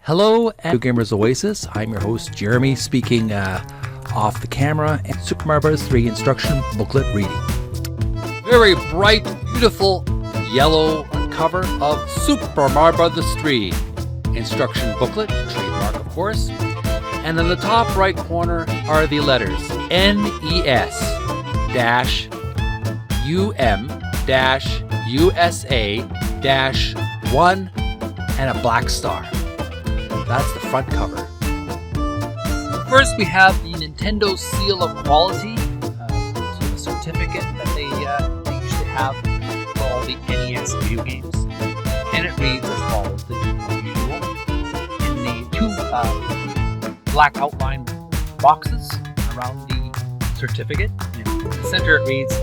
Hello, and Gamers Oasis. I'm your host, Jeremy, speaking off the camera and Super Mario Bros. 3 instruction booklet reading. Very bright, beautiful yellow cover of Super Mario Bros. 3 instruction booklet, trademark of course. And in the top right corner are the letters NES-UM-USA-1 and a black star. That's the front cover. First, we have the Nintendo Seal of Quality, sort of certificate that they usually have for all the NES video games, and it reads as follows: the usual in the two black outline boxes around the certificate. In the center, it reads,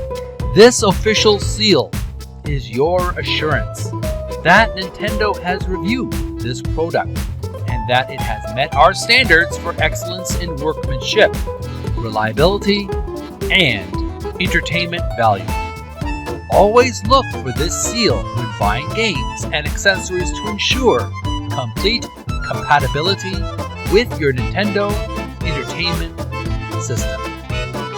"This official seal is your assurance that Nintendo has reviewed this product and that it has met our standards for excellence in workmanship, reliability, and entertainment value. Always look for this seal when buying games and accessories to ensure complete compatibility with your Nintendo Entertainment System."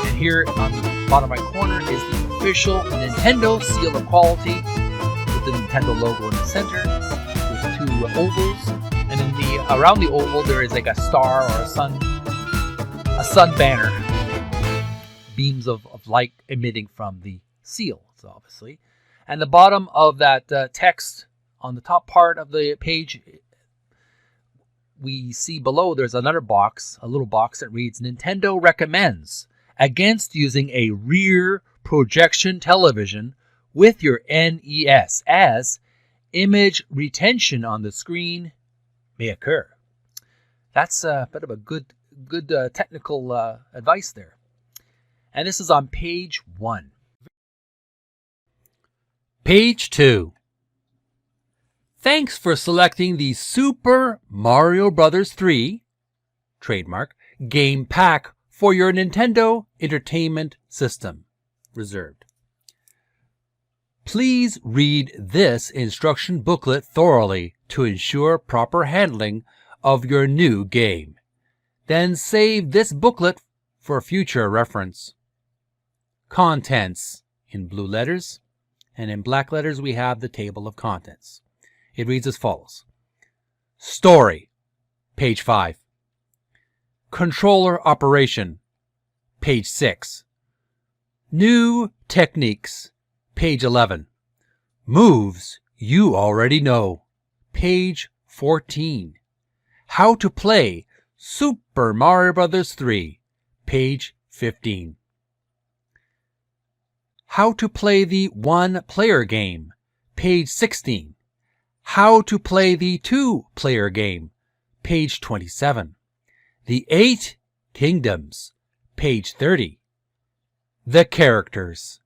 And here on the bottom right corner is the official Nintendo Seal of Quality with the Nintendo logo in the center with two ovals. And in the around the oval, there is like a star or a sun banner, beams of light emitting from the seal, so obviously. And the bottom of that text on the top part of the page, we see below there's another box, a little box that reads, "Nintendo recommends against using a rear projection television with your NES, as image retention on the screen may occur." That's a bit of a good technical advice there. And this is on page 1. Page 2. Thanks for selecting the Super Mario Bros. 3 trademark game pack for your Nintendo Entertainment System. Reserved. Please read this instruction booklet thoroughly to ensure proper handling of your new game. Then save this booklet for future reference. Contents in blue letters, and in black letters we have the table of contents. It reads as follows. Story, page 5. Controller operation, page 6. New techniques, page 11. Moves you already know, page 14. How to play Super Mario Bros. 3, page 15. How to play the one-player game, page 16. How to play the two-player game, page 27. The 8 Kingdoms, page 30. The characters,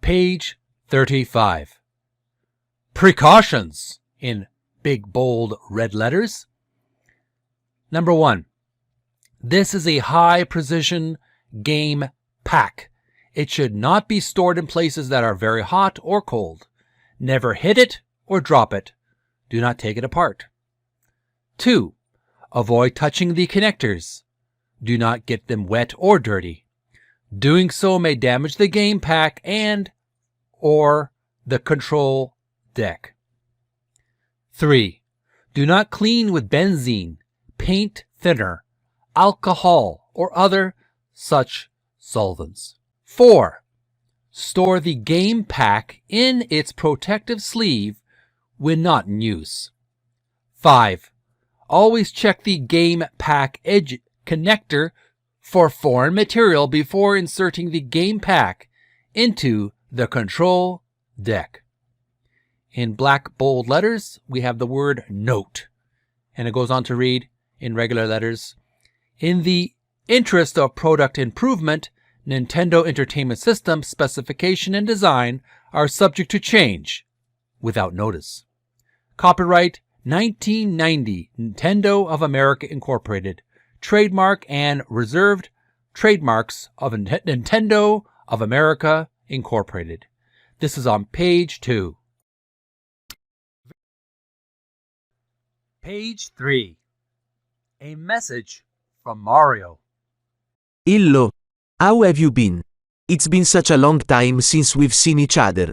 page 35. Precautions, in big bold red letters. Number 1. This is a high precision game pack. It should not be stored in places that are very hot or cold. Never hit it or drop it. Do not take it apart. 2. Avoid touching the connectors. Do not get them wet or dirty. Doing so may damage the game pack and or the control deck. 3. Do not clean with benzene, paint thinner, alcohol, or other such solvents. 4. Store the game pack in its protective sleeve when not in use. 5. Always check the game pack edge connector for foreign material before inserting the game pack into the control deck. In black bold letters, we have the word note. And it goes on to read in regular letters, in the interest of product improvement, Nintendo Entertainment System specification and design are subject to change without notice. Copyright 1990 Nintendo of America Incorporated. Trademark and reserved trademarks of Nintendo of America Incorporated. This is on page 2. Page 3. A message from Mario. Illo, how have you been? It's been such a long time since we've seen each other.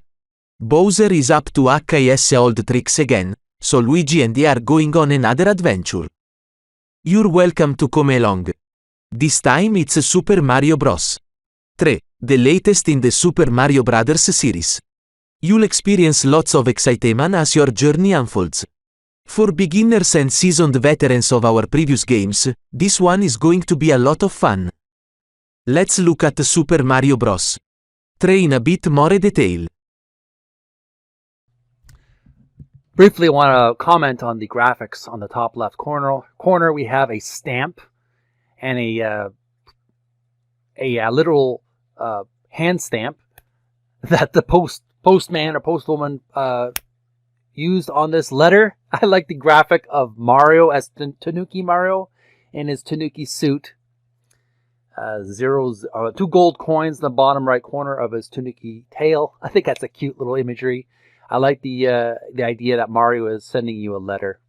Bowser is up to his old tricks again, so Luigi and I are going on another adventure. You're welcome to come along. This time it's Super Mario Bros. 3, the latest in the Super Mario Bros. Series. You'll experience lots of excitement as your journey unfolds. For beginners and seasoned veterans of our previous games, this one is going to be a lot of fun. Let's look at Super Mario Bros. 3 in a bit more detail. Briefly, I want to comment on the graphics on the top left corner. We have a stamp and a literal hand stamp that the postman or postwoman used on this letter. I like the graphic of Mario as Tanuki Mario in his Tanuki suit. Two gold coins in the bottom right corner of his Tanuki tail. I think that's a cute little imagery. I like the idea that Mario is sending you a letter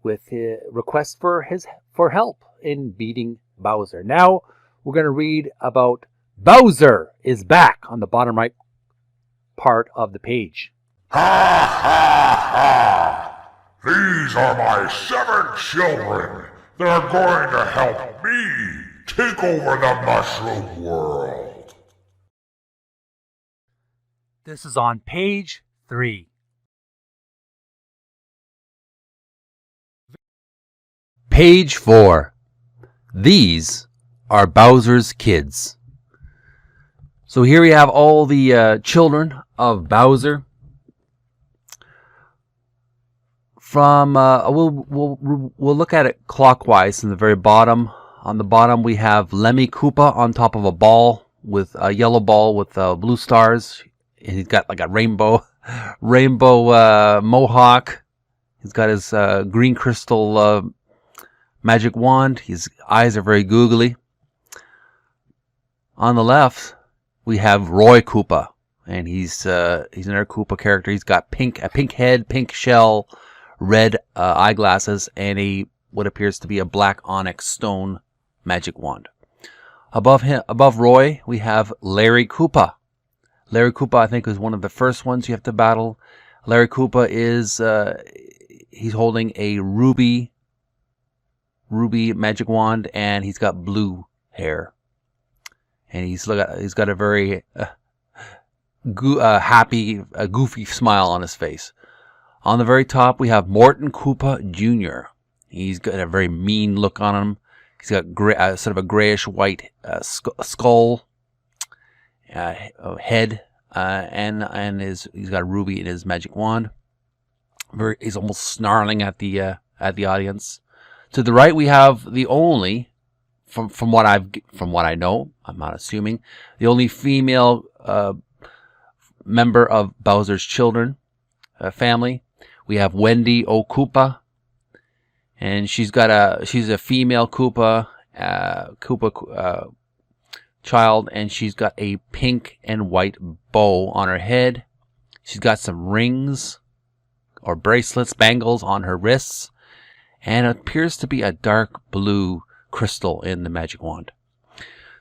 with a request for help in beating Bowser. Now we're going to read about Bowser is back on the bottom right part of the page. Ha ha ha! These are my 7 children. They're going to help me take over the mushroom world. This is on page 3. Page 4. These are Bowser's kids. So here we have all the children of Bowser. From we'll look at it clockwise in the very bottom. On the bottom we have Lemmy Koopa on top of a ball with a yellow ball with blue stars. And he's got like a rainbow mohawk. He's got his green crystal magic wand. His eyes are very googly. On the left, we have Roy Koopa, and he's another Koopa character. He's got a pink head, pink shell, red eyeglasses, and what appears to be a black onyx stone magic wand. Above Roy, we have Larry Koopa. Larry Koopa, I think, is one of the first ones you have to battle. Larry Koopa is he's holding a ruby magic wand, and he's got blue hair, and he's got a very happy, goofy smile on his face. On the very top, we have Morton Koopa Jr. He's got a very mean look on him. He's got sort of a grayish white skull. Head and he's got a ruby in his magic wand. He's almost snarling at the audience. To the right we have the only from what I know, I'm not assuming, the only female member of Bowser's children family. We have Wendy O'Koopa, and she's a female Koopa child, and she's got a pink and white bow on her head. She's got some rings or bracelets, bangles on her wrists, and it appears to be a dark blue crystal in the magic wand.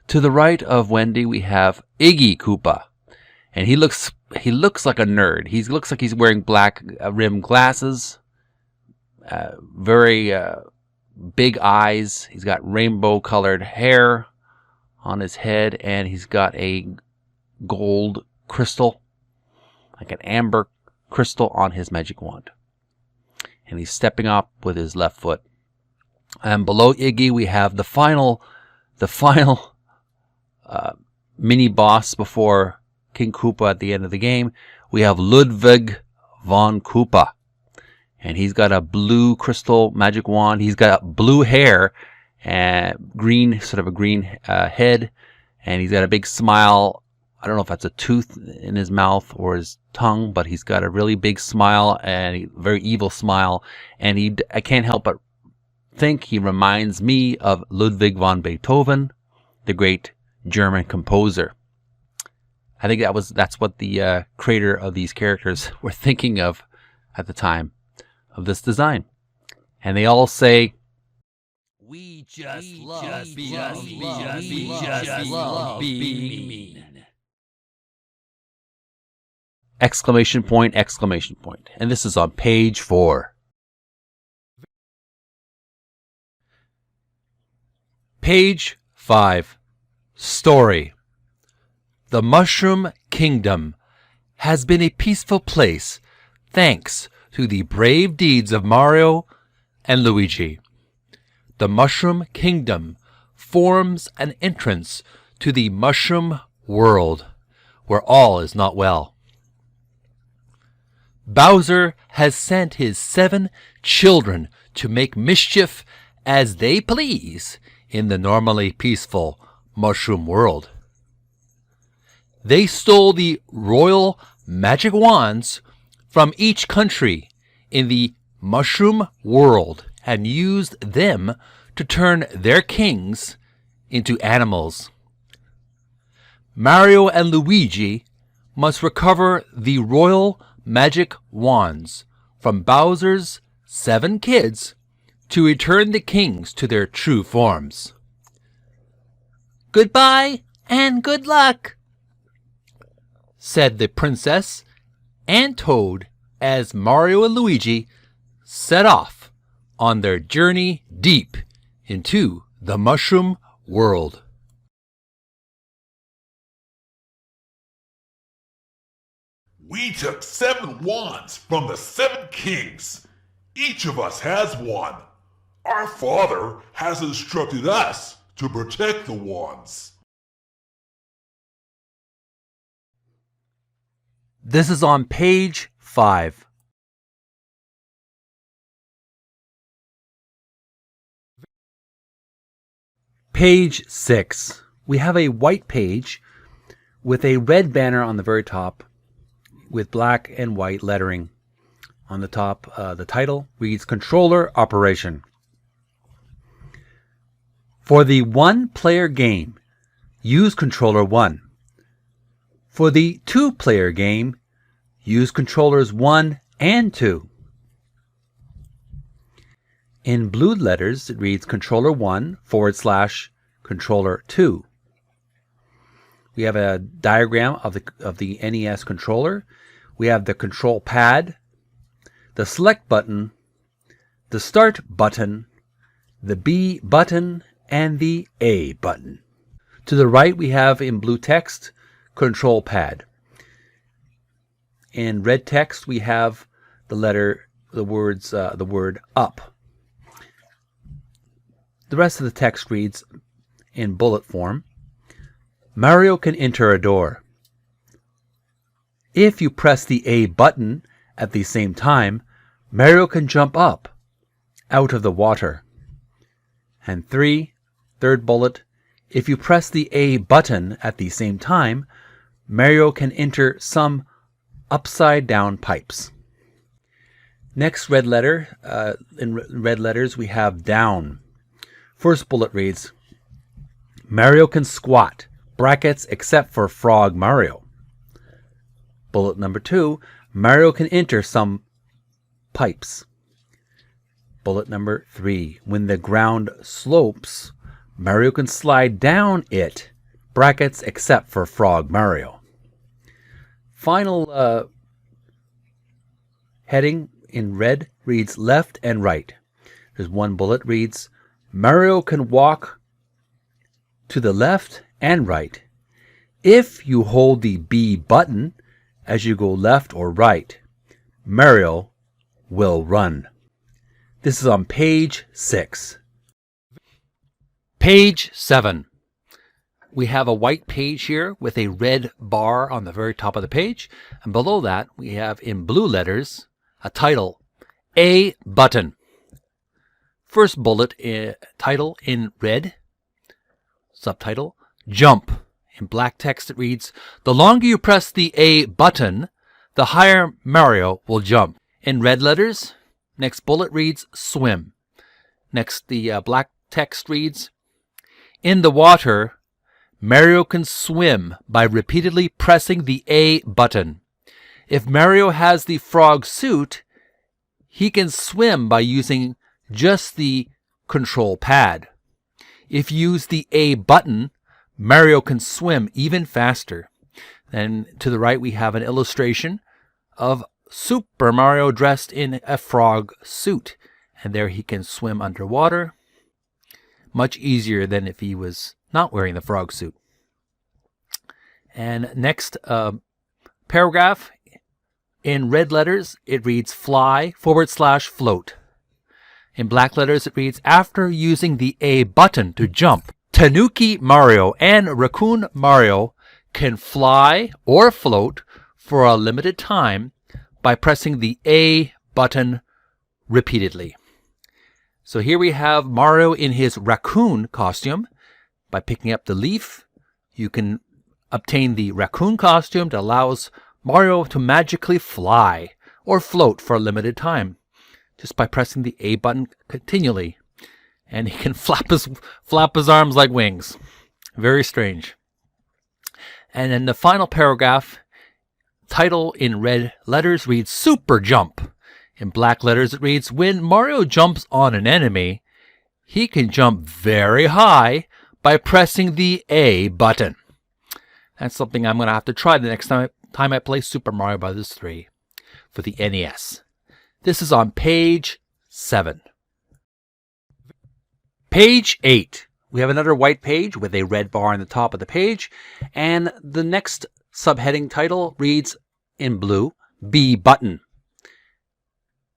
To the right of Wendy, we have Iggy Koopa, and he looks like a nerd. He looks like he's wearing black rimmed glasses, very big eyes. He's got rainbow colored hair on his head, and he's got a gold crystal, like an amber crystal, on his magic wand. And he's stepping up with his left foot. And below Iggy, we have the final mini boss before King Koopa at the end of the game. We have Ludwig von Koopa, and he's got a blue crystal magic wand. He's got blue hair and green head, and he's got a big smile. I don't know if that's a tooth in his mouth or his tongue, but he's got a really big smile, and a very evil smile. And I can't help but think he reminds me of Ludwig van Beethoven, the great German composer. I think that's what the creator of these characters were thinking of at the time of this design. And they all say, just love being mean. Exclamation point, exclamation point. And this is on page 4. Page 5. Story. The Mushroom Kingdom has been a peaceful place thanks to the brave deeds of Mario and Luigi. The Mushroom Kingdom forms an entrance to the Mushroom World, where all is not well. Bowser has sent his 7 children to make mischief as they please in the normally peaceful Mushroom World. They stole the royal magic wands from each country in the Mushroom World and used them to turn their kings into animals. Mario and Luigi must recover the royal magic wands from Bowser's 7 kids to return the kings to their true forms. "Goodbye and good luck," said the princess and Toad as Mario and Luigi set off on their journey deep into the Mushroom World. We took 7 wands from the 7 kings. Each of us has one. Our father has instructed us to protect the wands. This is on page 5. Page 6. We have a white page with a red banner on the very top with black and white lettering. On the top, the title reads Controller Operation. For the 1-player game, use controller 1. For the 2-player game, use controllers 1 and 2. In blue letters, it reads controller 1 / controller 2. We have a diagram of the NES controller. We have the control pad, the select button, the start button, the B button, and the A button. To the right, we have in blue text, control pad. In red text, we have the word up. The rest of the text reads in bullet form, Mario can enter a door. If you press the A button at the same time, Mario can jump up out of the water. And third bullet, if you press the A button at the same time, Mario can enter some upside down pipes. Next red letter, in red letters we have down. First bullet reads, Mario can squat, brackets except for Frog Mario. Bullet number 2, Mario can enter some pipes. Bullet number 3, when the ground slopes, Mario can slide down it, brackets except for Frog Mario. Final heading in red reads left and right. There's one bullet reads, Mario can walk to the left and right. If you hold the B button as you go left or right, Mario will run. This is on page 6. Page 7. We have a white page here with a red bar on the very top of the page. And below that, we have in blue letters a title, A button. First bullet, title in red. Subtitle, jump. In black text it reads, the longer you press the A button, the higher Mario will jump. In red letters, next bullet reads, swim. Next, the black text reads, in the water, Mario can swim by repeatedly pressing the A button. If Mario has the frog suit, he can swim by using just the control pad. If you use the A button, Mario can swim even faster. Then to the right we have an illustration of Super Mario dressed in a frog suit. And there he can swim underwater. Much easier than if he was not wearing the frog suit. And next paragraph, in red letters, it reads fly/float. In black letters, it reads, after using the A button to jump, Tanuki Mario and Raccoon Mario can fly or float for a limited time by pressing the A button repeatedly. So here we have Mario in his raccoon costume. By picking up the leaf, you can obtain the raccoon costume that allows Mario to magically fly or float for a limited time just by pressing the A button continually. And he can flap his arms like wings. Very strange. And then the final paragraph, title in red letters reads Super Jump. In black letters it reads, when Mario jumps on an enemy, he can jump very high by pressing the A button. That's something I'm going to have to try the next time I play Super Mario Bros. 3 for the NES. This is on page 7. Page 8. We have another white page with a red bar on the top of the page, and the next subheading title reads in blue, B button.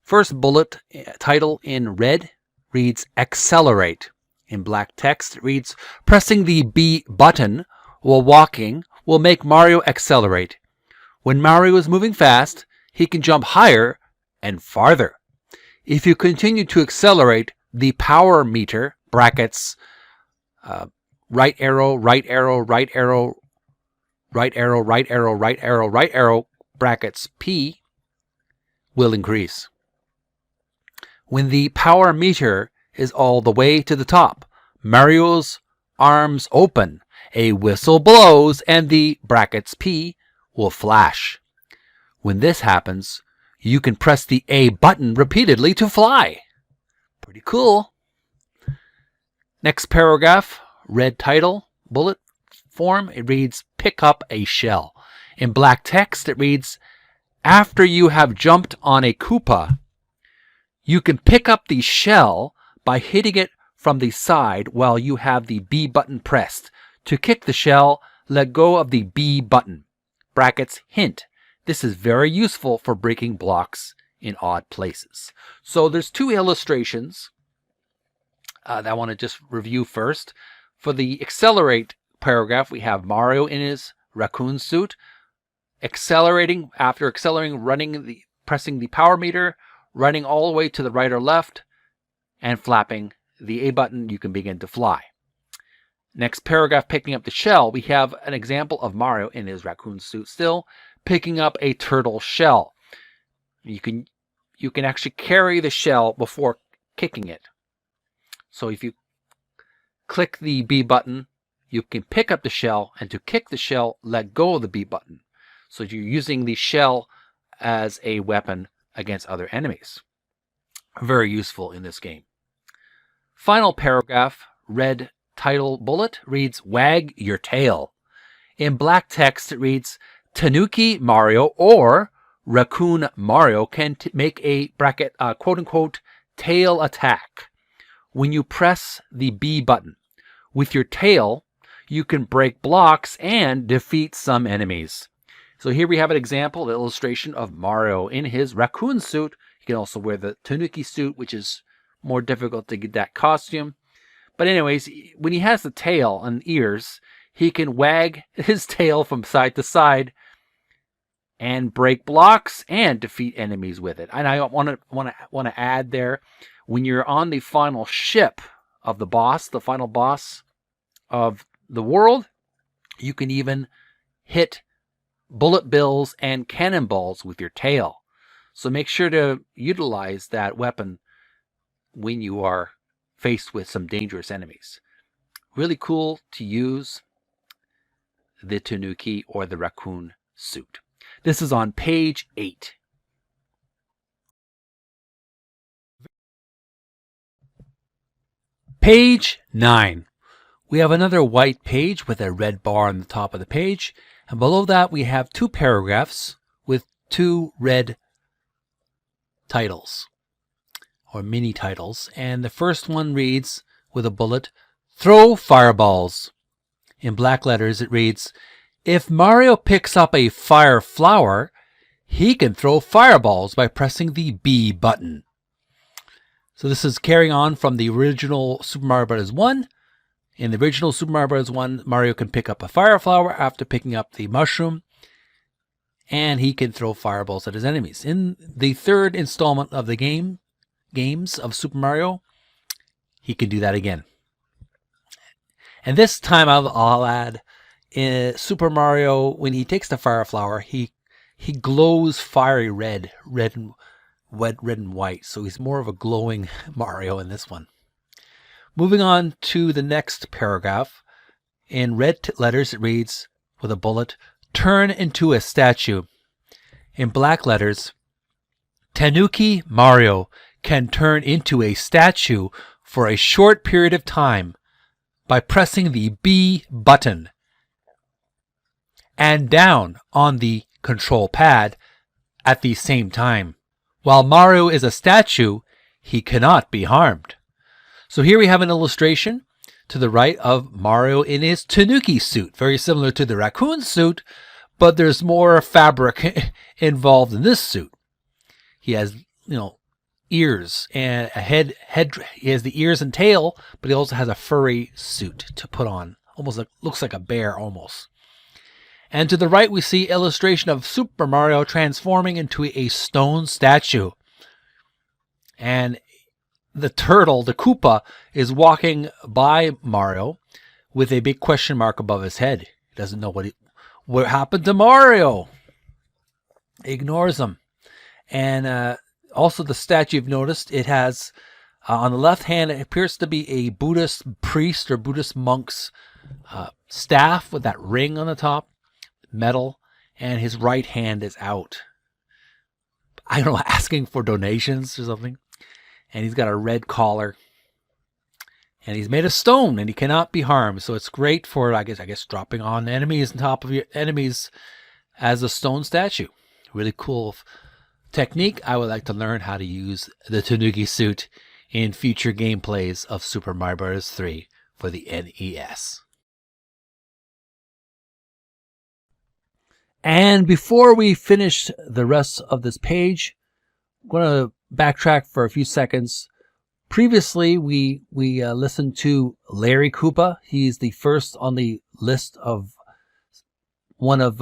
First bullet title in red reads accelerate. In black text it reads, pressing the B button while walking will make Mario accelerate. When Mario is moving fast, he can jump higher and farther. If you continue to accelerate, the power meter, brackets, right arrow, right arrow, right arrow, right arrow, right arrow, right arrow, right arrow, brackets, P, will increase. When the power meter is all the way to the top, Mario's arms open, a whistle blows, and the brackets P will flash. When this happens, you can press the A button repeatedly to fly. Pretty cool. Next paragraph, red title, bullet form, it reads, pick up a shell. In black text, it reads, after you have jumped on a Koopa, you can pick up the shell by hitting it from the side while you have the B button pressed. To kick the shell, let go of the B button. Brackets, hint. This is very useful for breaking blocks in odd places. So there's two illustrations that I want to just review first. For the accelerate paragraph, we have Mario in his raccoon suit, accelerating, after accelerating, pressing the power meter, running all the way to the right or left, and flapping the A button, you can begin to fly. Next paragraph, picking up the shell, we have an example of Mario in his raccoon suit still, picking up a turtle shell. You can actually carry the shell before kicking it. So if you click the B button, you can pick up the shell, and to kick the shell, let go of the B button. So you're using the shell as a weapon against other enemies. Very useful in this game. Final paragraph, red title bullet, reads, wag your tail. In black text, it reads, Tanuki Mario or Raccoon Mario can make a bracket, quote-unquote, tail attack. When you press the B button with your tail, you can break blocks and defeat some enemies. So here we have an example, an illustration of Mario in his raccoon suit. You can also wear the Tanuki suit, which is more difficult to get that costume. But anyways, when he has the tail and ears, he can wag his tail from side to side and break blocks and defeat enemies with it. And I want to add there, when you're on the final ship of the boss, the final boss of the world, you can even hit bullet bills and cannonballs with your tail. So make sure to utilize that weapon when you are faced with some dangerous enemies. Really cool to use the Tanuki or the raccoon suit. This is on page 8. Page 9. We have another white page with a red bar on the top of the page, and below that we have 2 paragraphs with 2 red titles or mini titles, and the first one reads with a bullet, "Throw fireballs." In black letters it reads, "If Mario picks up a fire flower, he can throw fireballs by pressing the B button." So this is carrying on from the original Super Mario Bros. 1. In the original Super Mario Bros. 1, Mario can pick up a fire flower after picking up the mushroom, and he can throw fireballs at his enemies. In the third installment of the games of Super Mario, he can do that again. And this time I'll add, in Super Mario, when he takes the fire flower, he glows fiery red and white. So he's more of a glowing Mario in this one. Moving on to the next paragraph. In red letters it reads with a bullet, "Turn into a statue." In black letters, "Tanuki Mario can turn into a statue for a short period of time by pressing the B button and down on the control pad at the same time. While Mario is a statue, he cannot be harmed." So here we have an illustration to the right of Mario in his Tanuki suit, very similar to the raccoon suit, but there's more fabric involved in this suit. He has, ears and a head. He has the ears and tail, but he also has a furry suit to put on. Looks like a bear almost. And to the right, we see illustration of Super Mario transforming into a stone statue. And the turtle, the Koopa, is walking by Mario with a big question mark above his head. He doesn't know what happened to Mario. Ignores him. And also the statue, you've noticed, it has, on the left hand, it appears to be a Buddhist priest or Buddhist monk's staff with that ring on the top, metal, and his right hand is out. I don't know, asking for donations or something. And he's got a red collar. And he's made of stone and he cannot be harmed. So it's great for, I guess dropping on enemies on top of your enemies as a stone statue. Really cool technique. I would like to learn how to use the Tanuki suit in future gameplays of Super Mario Bros. 3 for the NES. And before we finish the rest of this page, I'm going to backtrack for a few seconds. Previously, we listened to Larry Koopa. He's the first on the list of one of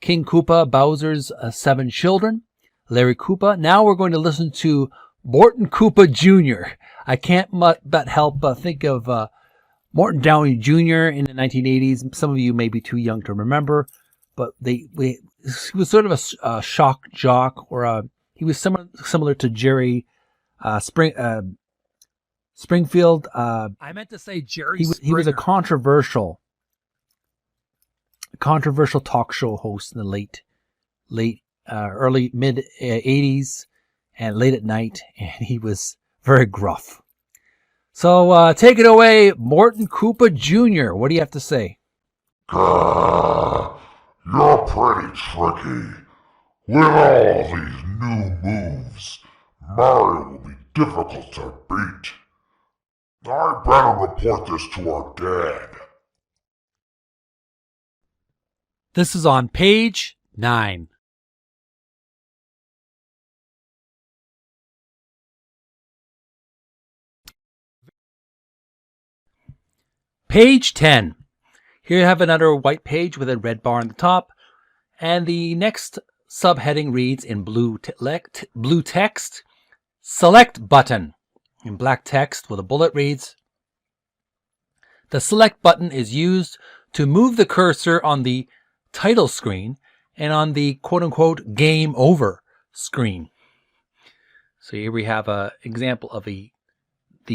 King Koopa, Bowser's 7 children, Larry Koopa. Now we're going to listen to Morton Koopa Jr. I can't but help think of Morton Downey Jr. in the 1980s. Some of you may be too young to remember, but he was sort of a shock jock, or he was similar to Jerry Springfield. I meant to say Jerry Springer. He was a controversial talk show host in the early mid 80s and late at night, and he was very gruff. So take it away, Morton Koopa Jr. What do you have to say? You're pretty tricky. With all these new moves, Mario will be difficult to beat. I better report this to our dad. This is on page 9. Page 10. Here you have another white page with a red bar on the top, and the next subheading reads in blue text, "Select button." In black text with a bullet reads, "The select button is used to move the cursor on the title screen and on the quote-unquote game over screen." So here we have an example of the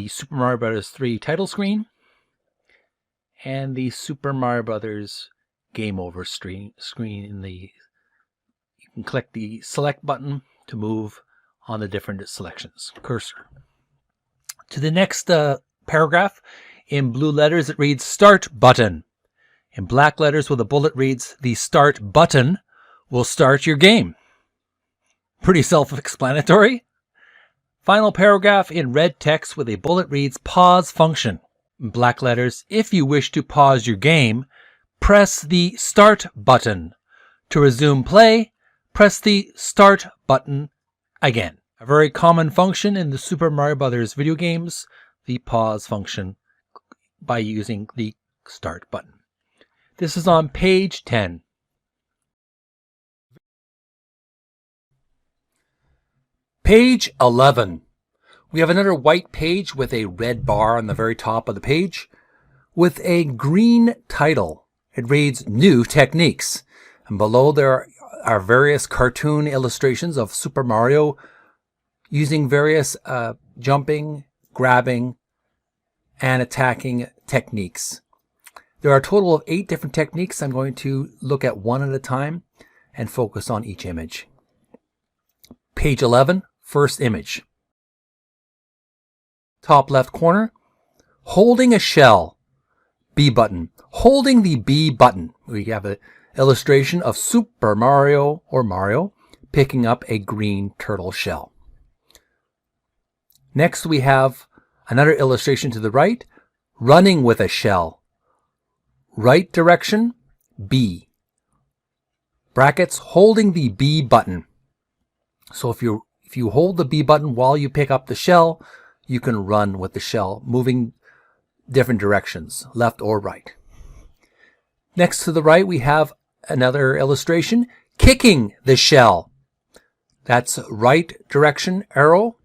Super Mario Bros. 3 title screen and the Super Mario Bros. Game over screen. You can click the select button to move on the different selections, cursor. To the next paragraph, In blue letters, it reads Start Button. In black letters with a bullet reads the Start Button will start your game. Pretty self-explanatory. Final paragraph in red text with a bullet reads Pause Function. In black letters, if you wish to pause your game, press the Start button. To resume play, press the Start button again. A very common function in the Super Mario Bros. Video games, the pause function by using the Start button. This is on page 10. Page 11. We have another white page with a red bar on the very top of the page with a green title. It reads New Techniques. And below there are various cartoon illustrations of Super Mario using various jumping, grabbing, and attacking techniques. There are a total of 8 different techniques. I'm going to look at one at a time and focus on each image. Page 11, first image. Top left corner, holding a shell, B button. Holding the B button, we have an illustration of Super Mario or Mario picking up a green turtle shell. Next we have another illustration to the right, running with a shell. Right direction, B. Brackets, holding the B button. So if you hold the B button while you pick up the shell, you can run with the shell, moving different directions, left or right. Next to the right, we have another illustration, kicking the shell. That's right direction arrow.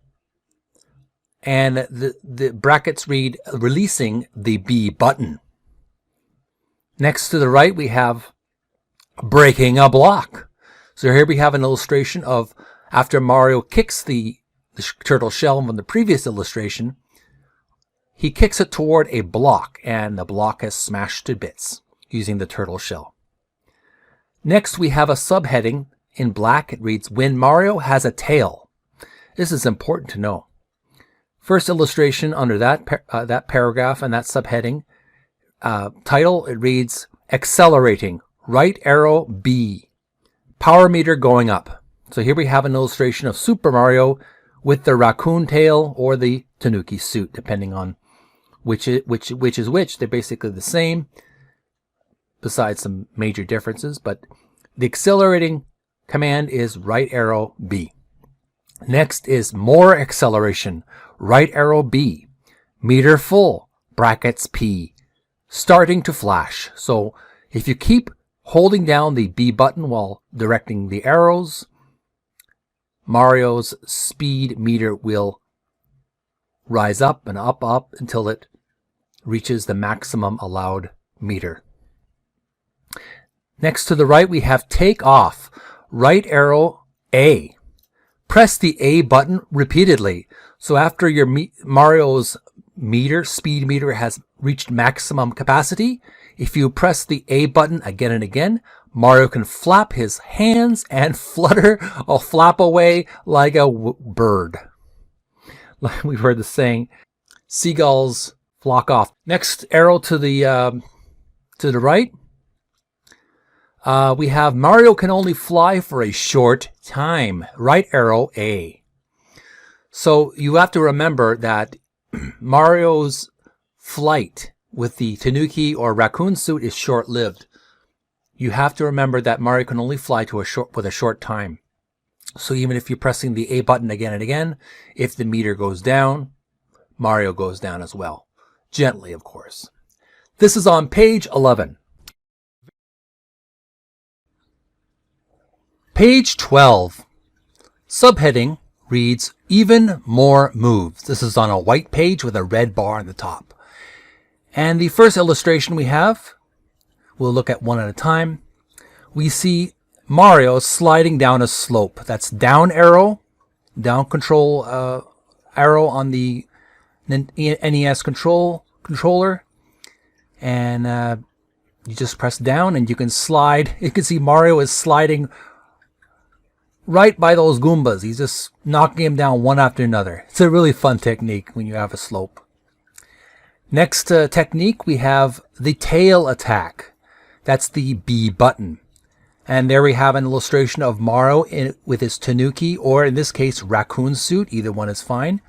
And the brackets read releasing the B button. Next to the right, we have breaking a block. So here we have an illustration of after Mario kicks the turtle shell from the previous illustration, he kicks it toward a block, and the block is smashed to bits using the turtle shell. Next, we have a subheading in black. It reads, When Mario has a tail. This is important to know. First illustration under that paragraph and that subheading, title, it reads, Accelerating, right arrow B, power meter going up. So here we have an illustration of Super Mario with the raccoon tail or the tanuki suit, depending on which is which. They're basically the same, besides some major differences, but the accelerating command is right arrow B. Next is more acceleration, right arrow B, meter full, brackets P, starting to flash. So if you keep holding down the B button while directing the arrows, Mario's speed meter will rise up and up until it reaches the maximum allowed meter. Next to the right, we have take off, right arrow A. Press the A button repeatedly. So after your Mario's speed meter has reached maximum capacity, if you press the A button again and again, Mario can flap his hands and flutter or flap away like a bird. Like we've heard the saying, seagulls flock off. Next arrow to the right, we have Mario can only fly for a short time. Right arrow A. So you have to remember that Mario's flight with the tanuki or raccoon suit is short-lived. You have to remember that Mario can only fly with a short time. So even if you're pressing the A button again and again, if the meter goes down, Mario goes down as well. Gently, of course. This is on page 11. Page 12. Subheading reads Even More Moves. This is on a white page with a red bar on the top. And the first illustration we have, we'll look at one at a time. We see Mario sliding down a slope. That's down arrow, down control arrow on the NES controller. And you just press down and you can slide. You can see Mario is sliding right by those Goombas. He's just knocking them down one after another. It's a really fun technique when you have a slope. Next technique, we have the tail attack. That's the B button. And there we have an illustration of Mario with his tanuki, or in this case, raccoon suit. Either one is fine.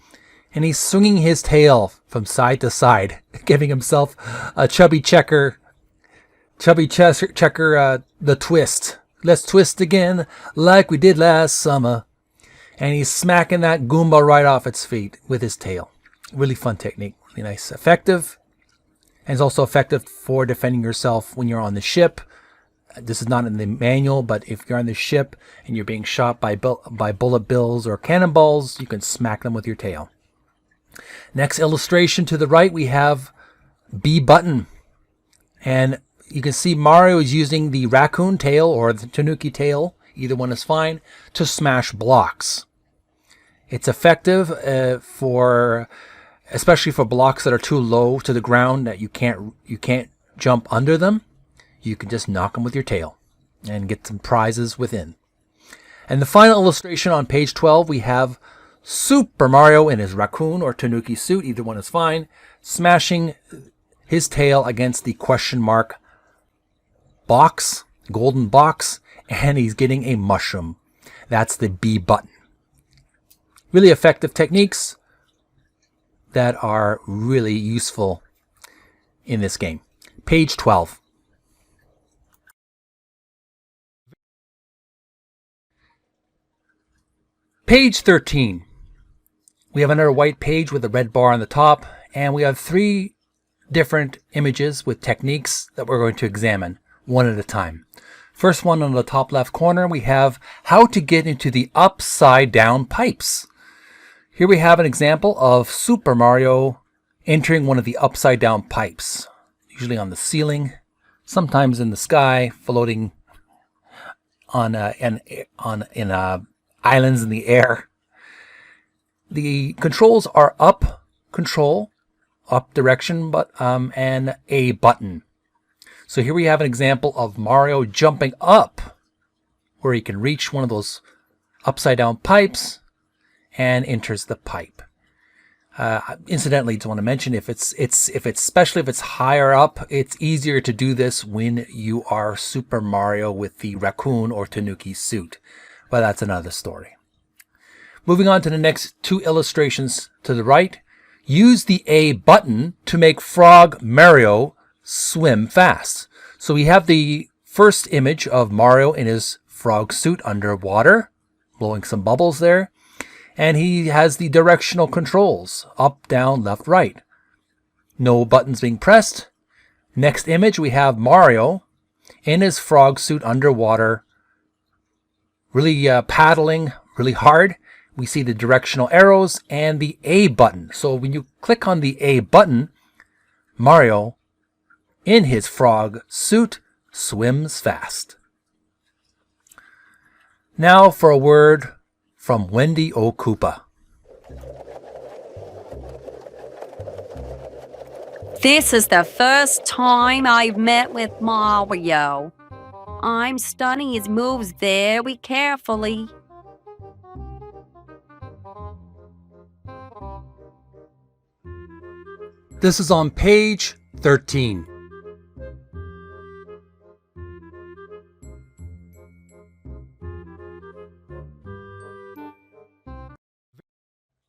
And he's swinging his tail from side to side, giving himself a chubby checker, the twist. Let's twist again like we did last summer. And he's smacking that Goomba right off its feet with his tail. Really fun technique. Really nice. Effective. And it's also effective for defending yourself when you're on the ship. This is not in the manual, but if you're on the ship and you're being shot by bullet bills or cannonballs, you can smack them with your tail. Next illustration to the right, we have B button. And you can see Mario is using the raccoon tail or the tanuki tail, either one is fine, to smash blocks. It's effective especially for blocks that are too low to the ground that you can't jump under them. You can just knock them with your tail and get some prizes within. And the final illustration on page 12, we have Super Mario in his raccoon or tanuki suit, either one is fine, smashing his tail against the question mark box, golden box, and he's getting a mushroom. That's the B button. Really effective techniques that are really useful in this game. Page 12. Page 13. We have another white page with a red bar on the top, and we have 3 different images with techniques that we're going to examine one at a time. First one on the top left corner, we have how to get into the upside down pipes. Here we have an example of Super Mario entering one of the upside down pipes, usually on the ceiling, sometimes in the sky, floating on islands in the air. The controls are up direction, and A button. So here we have an example of Mario jumping up, where he can reach one of those upside down pipes and enters the pipe. Incidentally, I just want to mention especially if it's higher up, it's easier to do this when you are Super Mario with the raccoon or tanuki suit. But that's another story. Moving on to the next 2 illustrations to the right. Use the A button to make Frog Mario swim fast. So we have the first image of Mario in his frog suit underwater, blowing some bubbles there. And he has the directional controls, up, down, left, right. No buttons being pressed. Next image, we have Mario in his frog suit underwater, really paddling really hard. We see the directional arrows and the A button. So when you click on the A button, Mario, in his frog suit, swims fast. Now for a word from Wendy O. Koopa. This is the first time I've met with Mario. I'm studying his moves very carefully. This is on page 13.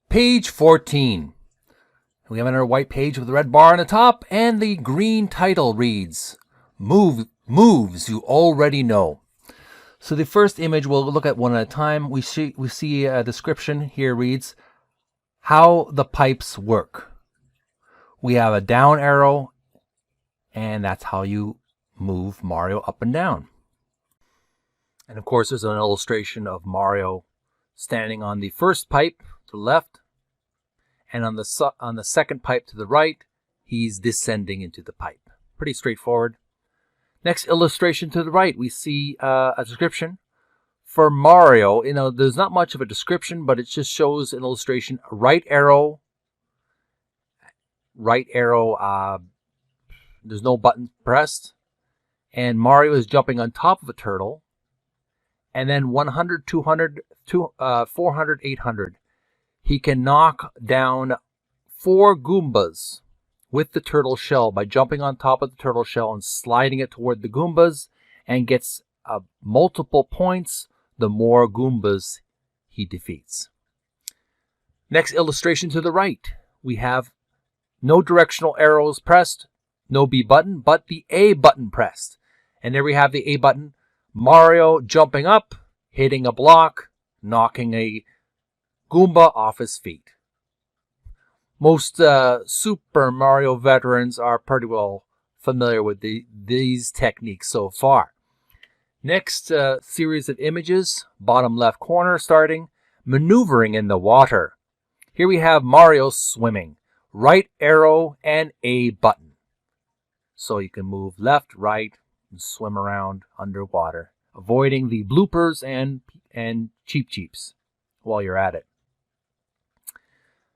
Page 14. We have another white page with a red bar on the top, and the green title reads, Moves You Already Know. So the first image we'll look at one at a time. We see a description here reads, how the pipes work. We have a down arrow, and that's how you move Mario up and down. And of course, there's an illustration of Mario standing on the first pipe to the left, and on the second pipe to the right, he's descending into the pipe. Pretty straightforward. Next illustration to the right, we see a description for Mario. There's not much of a description, but it just shows an illustration. Right arrow. There's no button pressed, and Mario is jumping on top of a turtle, and then 100, 200, 400, 800. He can knock down 4 Goombas with the turtle shell by jumping on top of the turtle shell and sliding it toward the Goombas, and gets multiple points the more Goombas he defeats. Next illustration to the right, we have no directional arrows pressed, no B button, but the A button pressed. And there we have the A button, Mario jumping up, hitting a block, knocking a Goomba off his feet. Most Super Mario veterans are pretty well familiar with these techniques so far. Next series of images, bottom left corner starting, maneuvering in the water. Here we have Mario swimming, right arrow and A button. So you can move left, right, and swim around underwater, avoiding the bloopers and cheeps while you're at it.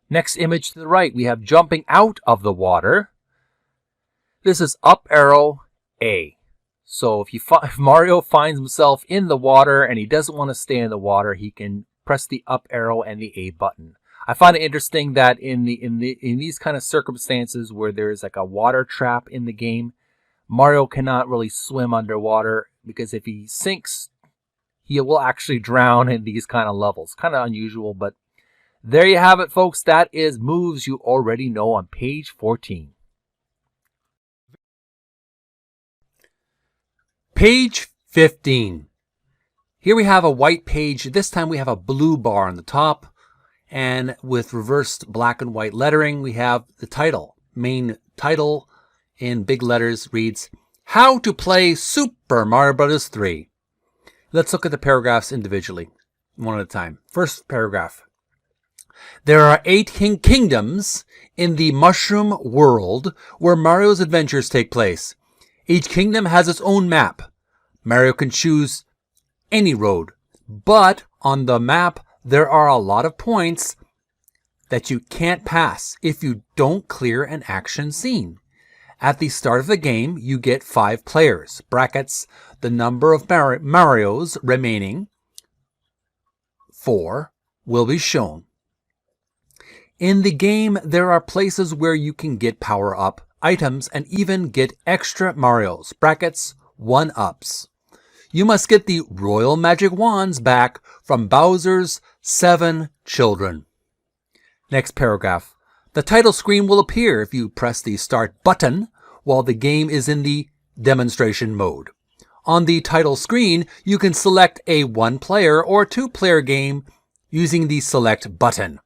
Next image to the right, we have jumping out of the water. This is up arrow A. So if Mario finds himself in the water and he doesn't want to stay in the water, he can press the up arrow and the A button. I find it interesting that in these kind of circumstances where there's like a water trap in the game, Mario cannot really swim underwater, because if he sinks, he will actually drown in these kind of levels. Kind of unusual, but there you have it, folks. That is moves you already know on page 14. Page 15. Here we have a white page. This time we have a blue bar on the top. And with reversed black and white lettering, we have the title. Main title in big letters reads, How to Play Super Mario Bros. 3. Let's look at the paragraphs individually, one at a time. First paragraph. There are 8 kingdoms in the Mushroom World where Mario's adventures take place. Each kingdom has its own map. Mario can choose any road, but on the map there are a lot of points that you can't pass if you don't clear an action scene. At the start of the game, you get 5 players, brackets, the number of Marios remaining, 4, will be shown. In the game, there are places where you can get power-up items and even get extra Marios, brackets, 1-ups. You must get the Royal Magic Wands back from Bowser's 7 children. Next paragraph. The title screen will appear if you press the Start button while the game is in the demonstration mode. On the title screen, you can select a 1-player or 2-player game using the Select button.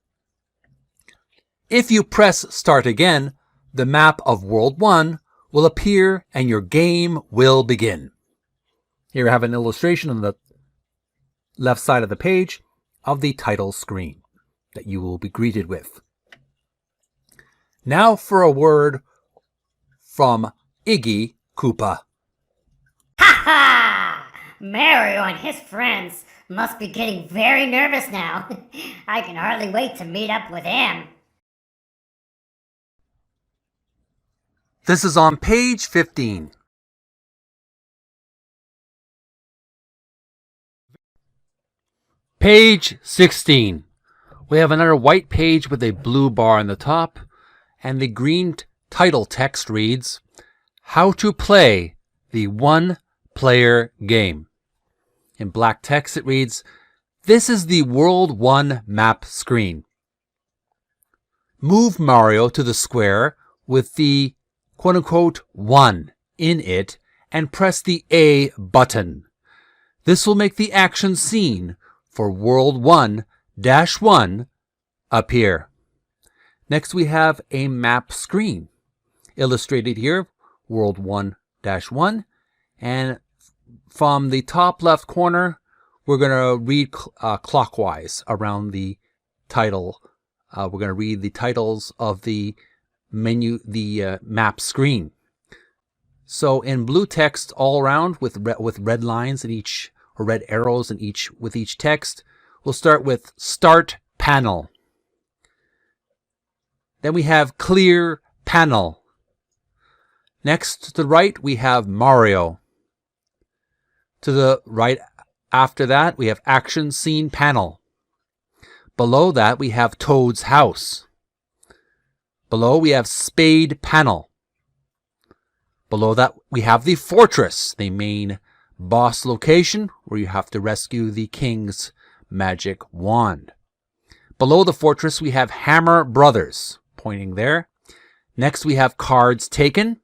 If you press Start again, the map of World 1 will appear and your game will begin. Here I have an illustration on the left side of the page of the title screen that you will be greeted with. Now for a word from Iggy Koopa. Ha ha! Mario and his friends must be getting very nervous now. I can hardly wait to meet up with him. This is on page 15. Page 16. We have another white page with a blue bar on the top, and the green title text reads, How to Play the 1-Player Game. In black text it reads, This is the World 1 map screen. Move Mario to the square with the quote-unquote 1 in it and press the A button. This will make the action scene for World 1-1 appear. Next we have a map screen. Illustrated here, World 1-1. And from the top left corner, we're going to read clockwise around the title. We're going to read the titles of the menu, the map screen. So in blue text all around with red lines in each, or red arrows in each, with each text, we'll start with Start Panel. Then we have Clear Panel. Next to the right we have Mario. To the right after that we have Action Scene Panel. Below that we have Toad's House. Below we have spade panel. Below that we have the fortress, the main boss location where you have to rescue the king's magic wand. Below the fortress we have Hammer Brothers, pointing there. Next we have cards taken.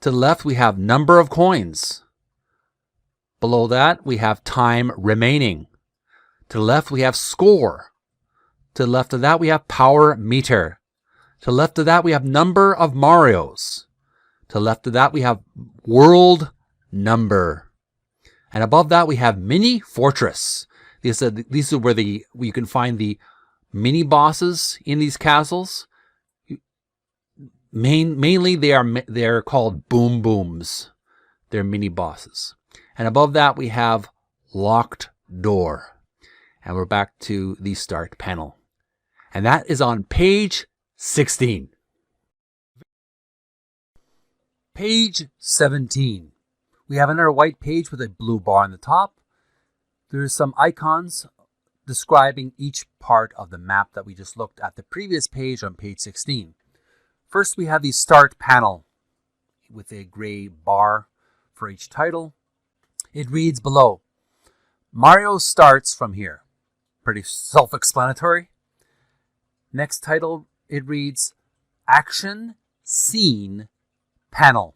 To the left we have number of coins. Below that we have time remaining. To the left we have score. To the left of that we have power meter. To the left of that we have number of Marios. To the left of that we have world number. And above that we have mini fortress. These are where you can find the mini bosses in these castles. Mainly they're called boom booms. They're mini bosses. And above that we have locked door. And we're back to the start panel. And that is on page 16. Page 17. We have another white page with a blue bar on the top. There's some icons describing each part of the map that we just looked at the previous page on page 16. First we have the start panel with a gray bar for each title. It reads below, Mario starts from here. Pretty self-explanatory. Next title, it reads Action Scene Panel.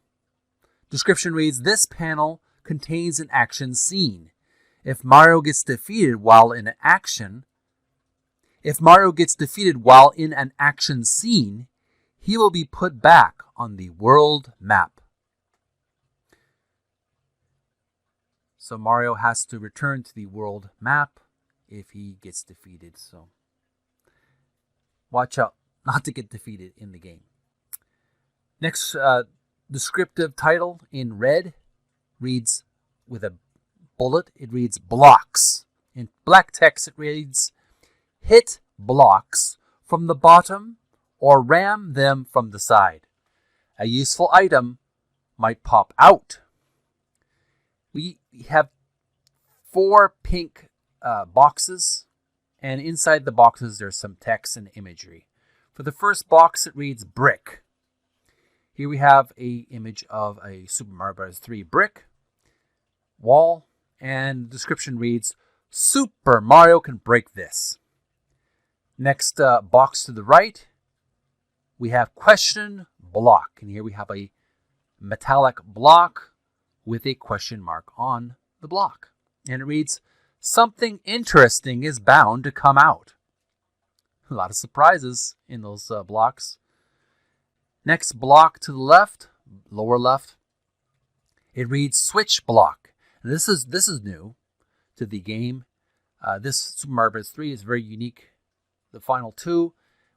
Description reads, this panel contains an action scene. If Mario gets defeated while in an action scene, he will be put back on the world map. So Mario has to return to the world map if he gets defeated. So watch out not to get defeated in the game. Next descriptive title in red reads with a bullet. It reads blocks. In black text it reads hit blocks from the bottom or ram them from the side. A useful item might pop out. We have 4 pink boxes, and inside the boxes there's some text and imagery. For the first box it reads brick. Here we have an image of a Super Mario Bros. 3 brick wall, and the description reads, Super Mario can break this. Next box to the right, we have question block, and here we have a metallic block with a question mark on the block. And it reads, something interesting is bound to come out. A lot of surprises in those blocks. Next block to the left, lower left, it reads switch block. And this is new to the game. This Super Mario Bros. 3 is very unique. The final 2,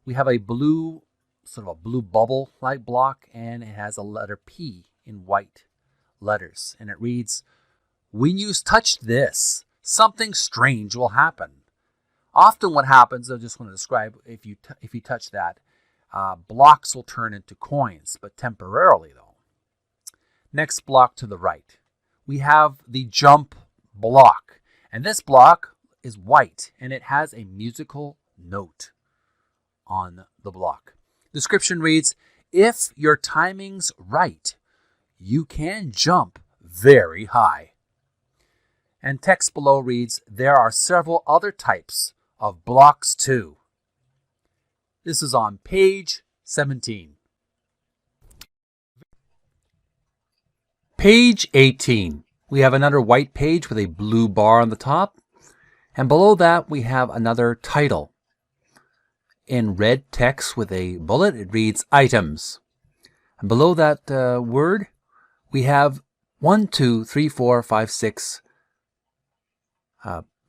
we have a blue, sort of a blue bubble-like block, and it has a letter P in white letters. And it reads, when you touch this, something strange will happen. Often what happens, I just want to describe, if you touch that, blocks will turn into coins, but temporarily though. Next block to the right, we have the jump block. And this block is white, and it has a musical note on the block. Description reads, if your timing's right, you can jump very high. And text below reads, there are several other types of blocks too. This is on page 17. Page 18. We have another white page with a blue bar on the top. And below that we have another title. In red text with a bullet, it reads items. And below that word, we have 1, 2, 3, 4, 5, 6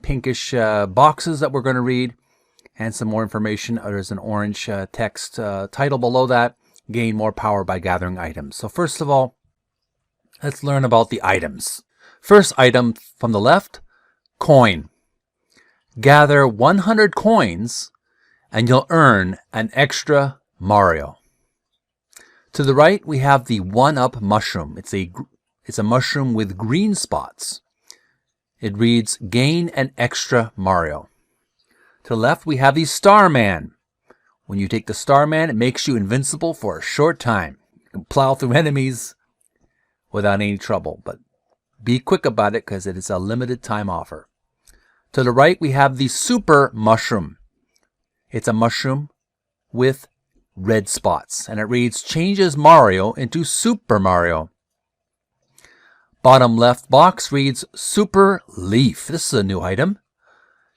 pinkish boxes that we're going to read, and some more information. There's an orange text title below that, gain more power by gathering items. So first of all, let's learn about the items. First item from the left, coin. Gather 100 coins and you'll earn an extra Mario. To the right, we have the 1-up mushroom. It's a mushroom with green spots. It reads, gain an extra Mario. To the left, we have the Starman, When you take the Starman, it makes you invincible for a short time. You can plow through enemies without any trouble, but be quick about it because it is a limited time offer. To the right, we have the Super Mushroom. It's a mushroom with red spots, and it reads, changes Mario into Super Mario. Bottom left box reads, Super Leaf. This is a new item.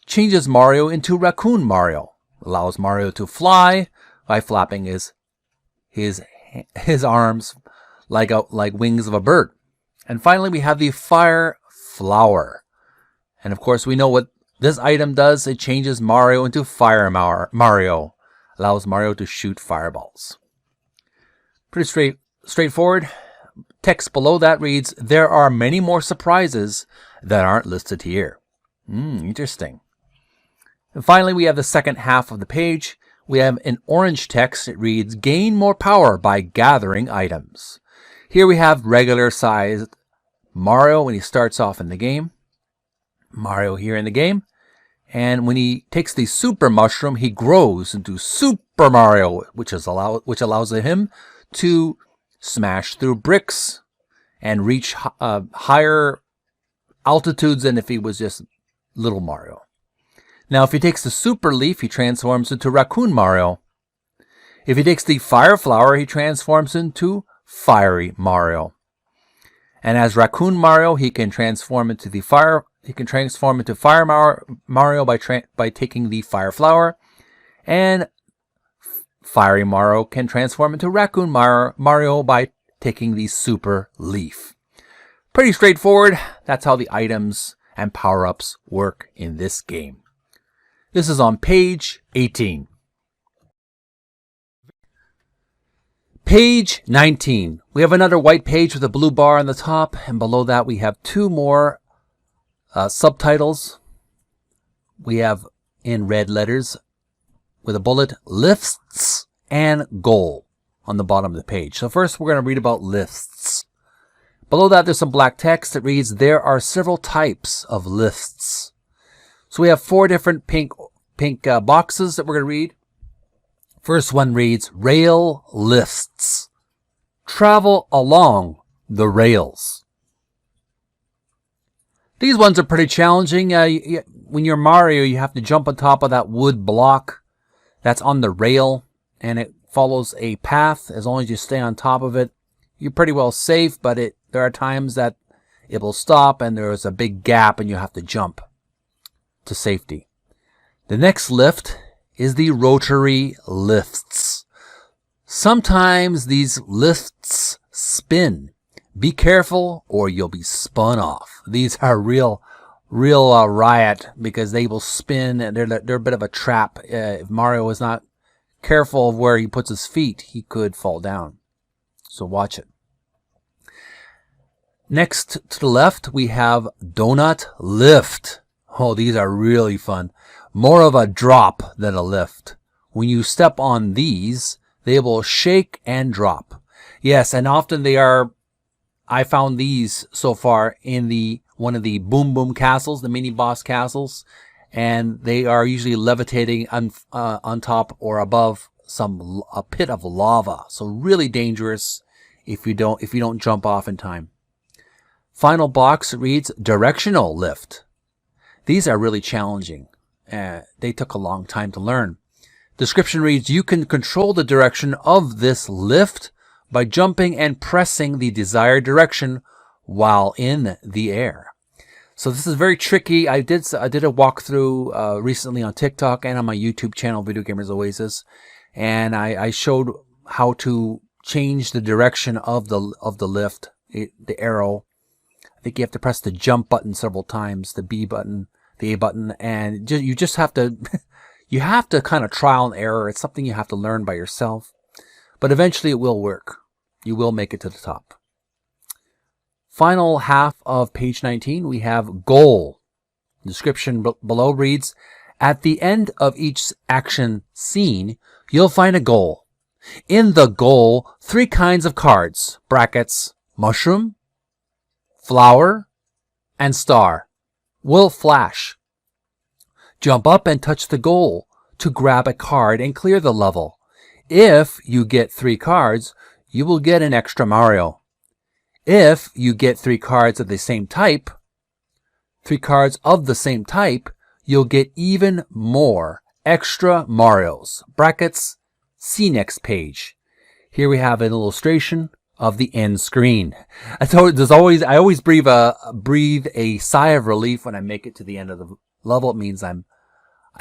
Changes Mario into Raccoon Mario. Allows Mario to fly by flapping his arms like wings of a bird. And finally, we have the Fire Flower. And of course, we know what this item does. It changes Mario into Fire Mario. Allows Mario to shoot fireballs. Pretty straightforward. Text below that reads, there are many more surprises that aren't listed here. Interesting. And finally, we have the second half of the page. We have an orange text. It reads, gain more power by gathering items. Here we have regular sized Mario when he starts off in the game. Mario here in the game. And when he takes the Super Mushroom, he grows into Super Mario, which allows him to smash through bricks and reach higher altitudes than if he was just little Mario. Now, if he takes the Super Leaf, he transforms into Raccoon Mario. If he takes the Fire Flower, he transforms into Fiery Mario. And as Raccoon Mario, he can transform into Fire Mario by taking the Fire Flower, and Fiery Mario can transform into Raccoon Mario by taking the Super Leaf. Pretty straightforward. That's how the items and power-ups work in this game. This is on page 18. Page 19. We have another white page with a blue bar on the top, and below that we have two more subtitles. We have in red letters with a bullet, lists and goal on the bottom of the page. So first we're going to read about lists. Below that there's some black text that reads, there are several types of lists. So we have four different pink boxes that we're going to read. First one reads, rail lists. Travel along the rails. These ones are pretty challenging. When you're Mario, you have to jump on top of that wood block that's on the rail, and it follows a path. As long as you stay on top of it, you're pretty well safe, but there are times that it will stop and there's a big gap and you have to jump to safety. The next lift is the rotary lifts. Sometimes these lifts spin. Be careful or you'll be spun off. These are real riot because they will spin and they're a bit of a trap. If Mario is not careful of where he puts his feet, he could fall down. So watch it. Next to the left, we have donut lift. Oh, these are really fun. More of a drop than a lift. When you step on these, they will shake and drop. Yes, and often they are. I found these so far in one of the Boom Boom castles, the mini boss castles, and they are usually levitating on top or above a pit of lava. So really dangerous if you don't jump off in time. Final box reads directional lift. These are really challenging. They took a long time to learn. Description reads, you can control the direction of this lift by jumping and pressing the desired direction while in the air. So this is very tricky. I did a walkthrough recently on TikTok and on my YouTube channel, Video Gamers Oasis, and I showed how to change the direction of the lift, the arrow. I think you have to press the jump button several times, the B button, the A button, and you just have to you have to kind of trial and error. It's something you have to learn by yourself, but eventually it will work. You will make it to the top. Final half of page 19, we have goal. The description below reads, at the end of each action scene, you'll find a goal. In the goal, 3 kinds of cards, brackets, mushroom, flower, and star, will flash. Jump up and touch the goal to grab a card and clear the level. If you get 3 cards, you will get an extra Mario. If you get 3 cards of the same type, you'll get even more extra Marios. Brackets, see next page. Here we have an illustration of the end screen. I always breathe a sigh of relief when I make it to the end of the level. It means I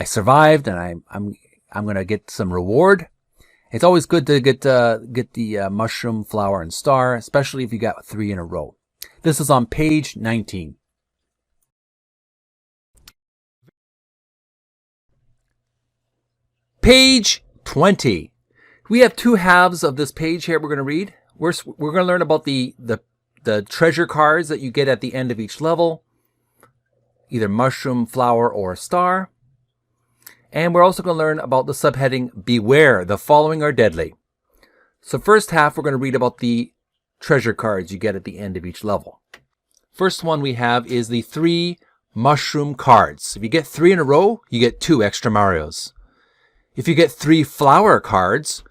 survived and I'm gonna get some reward. It's always good to get the mushroom, flower, and star, especially if you got 3 in a row. This is on page 19. Page 20. We have 2 halves of this page here we're going to read. We're going to learn about the treasure cards that you get at the end of each level, either mushroom, flower, or star. And we're also going to learn about the subheading, Beware, the following are deadly. So first half, we're going to read about the treasure cards you get at the end of each level. First one we have is the 3 mushroom cards. If you get 3 in a row, you get 2 extra Marios. If you get 3 flower cards,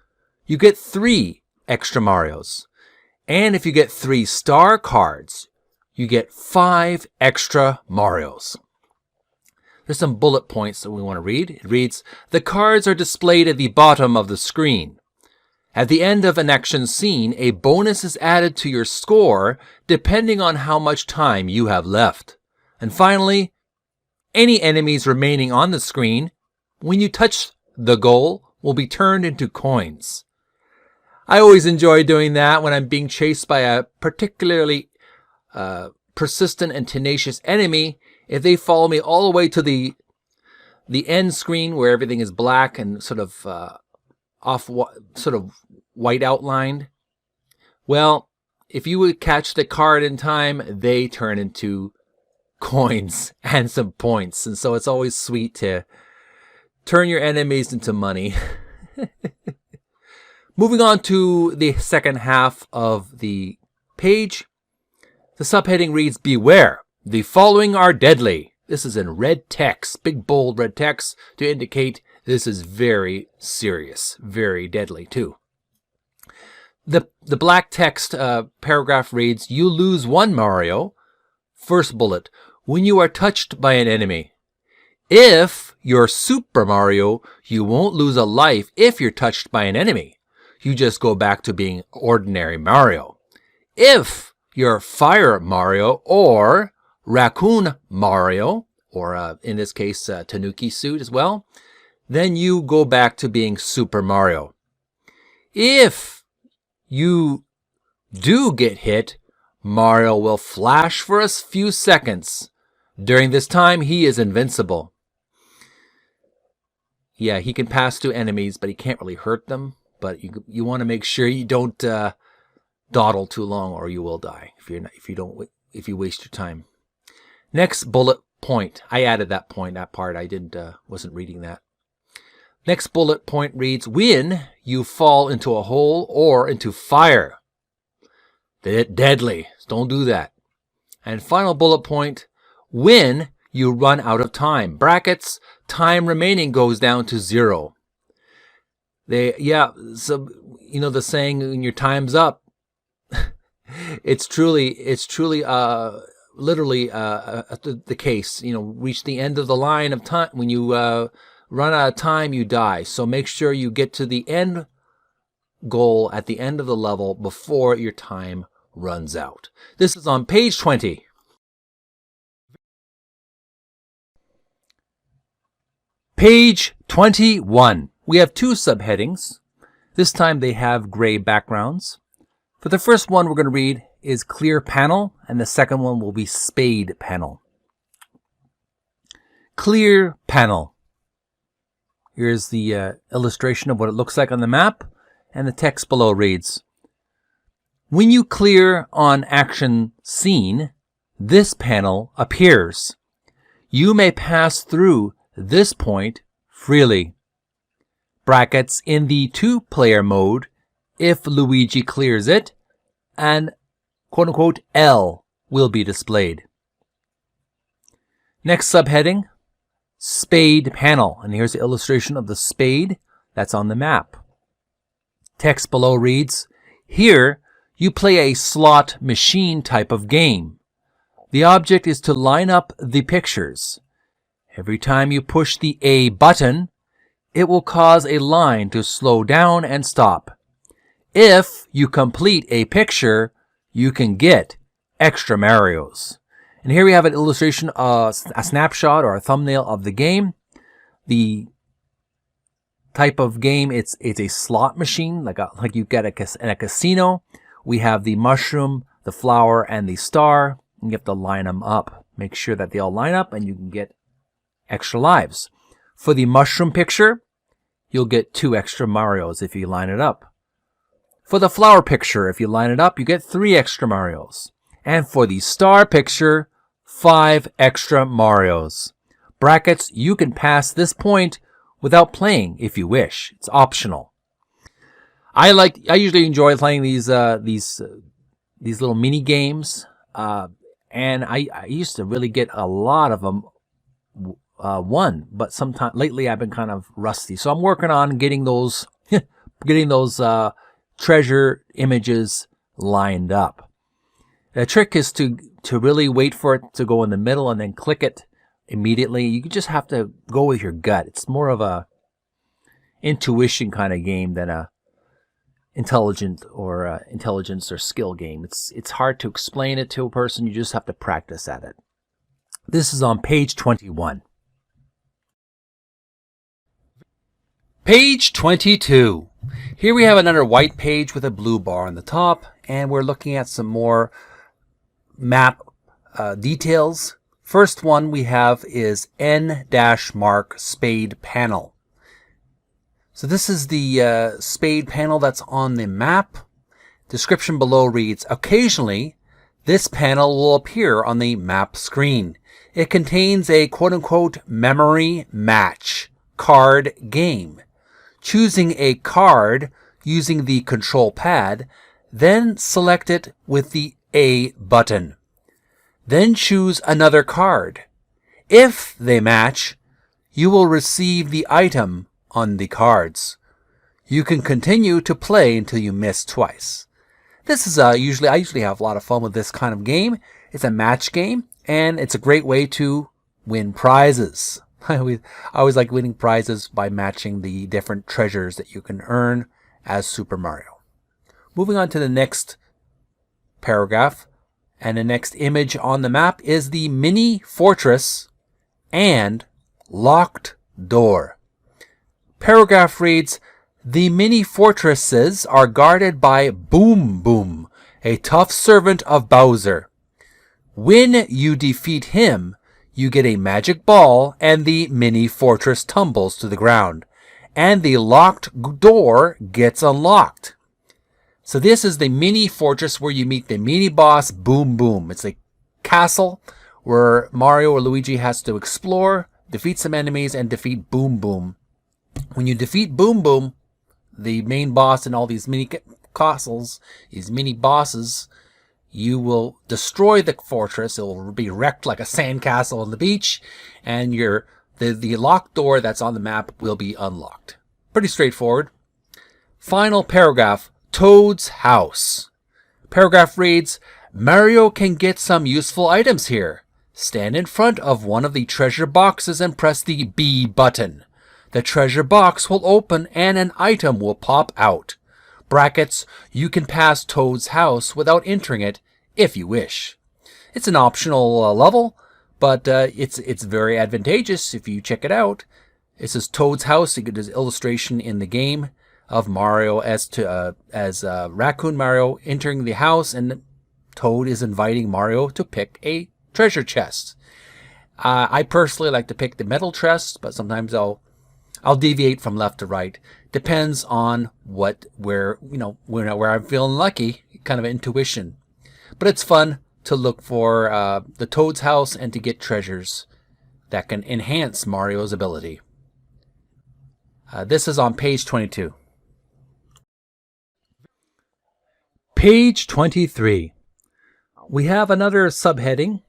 you get 3 extra Marios. And if you get 3 star cards, you get 5 extra Marios. There's some bullet points that we want to read. It reads, the cards are displayed at the bottom of the screen. At the end of an action scene, a bonus is added to your score depending on how much time you have left. And finally, any enemies remaining on the screen, when you touch the goal, will be turned into coins. I always enjoy doing that when I'm being chased by a particularly persistent and tenacious enemy. If they follow me all the way to the end screen where everything is black and sort of white outlined, well, if you would catch the card in time, they turn into coins and some points. And so it's always sweet to turn your enemies into money. Moving on to the second half of the page, the subheading reads, Beware, the following are deadly. This is in red text, big bold red text, to indicate this is very serious, very deadly too. The black text paragraph reads, you lose 1 Mario. First bullet, when you are touched by an enemy. If you're Super Mario, you won't lose a life if you're touched by an enemy. You just go back to being ordinary Mario. If you're Fire Mario or Raccoon Mario, or in this case, Tanuki suit as well, then you go back to being Super Mario. If you do get hit, Mario will flash for a few seconds. During this time, he is invincible. Yeah, he can pass through enemies, but he can't really hurt them. But you want to make sure you don't dawdle too long, or you will die if you waste your time. Next bullet point. I added that part. I wasn't reading that. Next bullet point reads, when you fall into a hole or into fire. Deadly. Don't do that. And final bullet point, when you run out of time. Brackets, time remaining goes down to 0. So the saying, when your time's up, it's truly literally the case. Reach the end of the line of time. When you run out of time, you die. So make sure you get to the end goal at the end of the level before your time runs out. This is on page 20. Page 21. We have 2 subheadings. This time they have gray backgrounds. For the first one we're going to read is clear panel, and the second one will be spade panel. Clear panel. Here's the illustration of what it looks like on the map, and the text below reads, when you clear on action scene, this panel appears. You may pass through this point freely. Brackets, in the 2-player mode, if Luigi clears it, an quote-unquote L will be displayed. Next subheading, spade panel. And here's the illustration of the spade that's on the map. Text below reads, here you play a slot machine type of game. The object is to line up the pictures. Every time you push the A button, it will cause a line to slow down and stop. If you complete a picture, you can get extra Marios. And here we have an illustration, a snapshot or a thumbnail of the game. The type of game, it's a slot machine, like you get in a casino. We have the mushroom, the flower, and the star. You have to line them up. Make sure that they all line up and you can get extra lives. For the mushroom picture, you'll get 2 extra Marios if you line it up. For the flower picture, if you line it up, you get 3 extra Marios. And for the star picture, 5 extra Marios. Brackets, you can pass this point without playing if you wish. It's optional. I usually enjoy playing these little mini games, and I used to really get a lot of them won, but sometime lately I've been kind of rusty. So I'm working on getting those treasure images lined up. The trick is to really wait for it to go in the middle and then click it immediately. You just have to go with your gut. It's more of a intuition kind of game than a intelligence or skill game. It's hard to explain it to a person. You just have to practice at it. This is on page 21. Page 22. Here we have another white page with a blue bar on the top, and we're looking at some more map details. First one we have is N-mark spade panel. So this is the spade panel that's on the map. Description below reads, occasionally this panel will appear on the map screen. It contains a quote-unquote memory match card game. Choosing a card using the control pad, then select it with the A button. Then choose another card. If they match, you will receive the item on the cards. You can continue to play until you miss twice. This is I usually have a lot of fun with this kind of game. It's a match game, and it's a great way to win prizes. I always like winning prizes by matching the different treasures that you can earn as Super Mario. Moving on to the next paragraph, and the next image on the map is the mini fortress and locked door. Paragraph reads, the mini fortresses are guarded by Boom Boom, a tough servant of Bowser. When you defeat him, you get a magic ball and the mini fortress tumbles to the ground, and the locked door gets unlocked. So this is the mini fortress where you meet the mini boss Boom Boom. It's a castle where Mario or Luigi has to explore, defeat some enemies, and defeat Boom Boom. When you defeat Boom Boom, the main boss in all these mini castles, these mini bosses, you will destroy the fortress. It will be wrecked like a sandcastle on the beach, and the locked door that's on the map will be unlocked. Pretty straightforward. Final paragraph, Toad's house. Paragraph reads, Mario can get some useful items here. Stand in front of one of the treasure boxes and press the B button. The treasure box will open and an item will pop out. Brackets, you can pass Toad's house without entering it if you wish. It's an optional level, but it's very advantageous if you check it out. It says Toad's house. You get this illustration in the game of Mario as Raccoon Mario entering the house, and Toad is inviting Mario to pick a treasure chest. I personally like to pick the metal chest, but sometimes I'll deviate from left to right. Depends on where I'm feeling lucky, kind of intuition. But it's fun to look for the Toad's house and to get treasures that can enhance Mario's ability. This is on page 22. Page 23. We have another subheading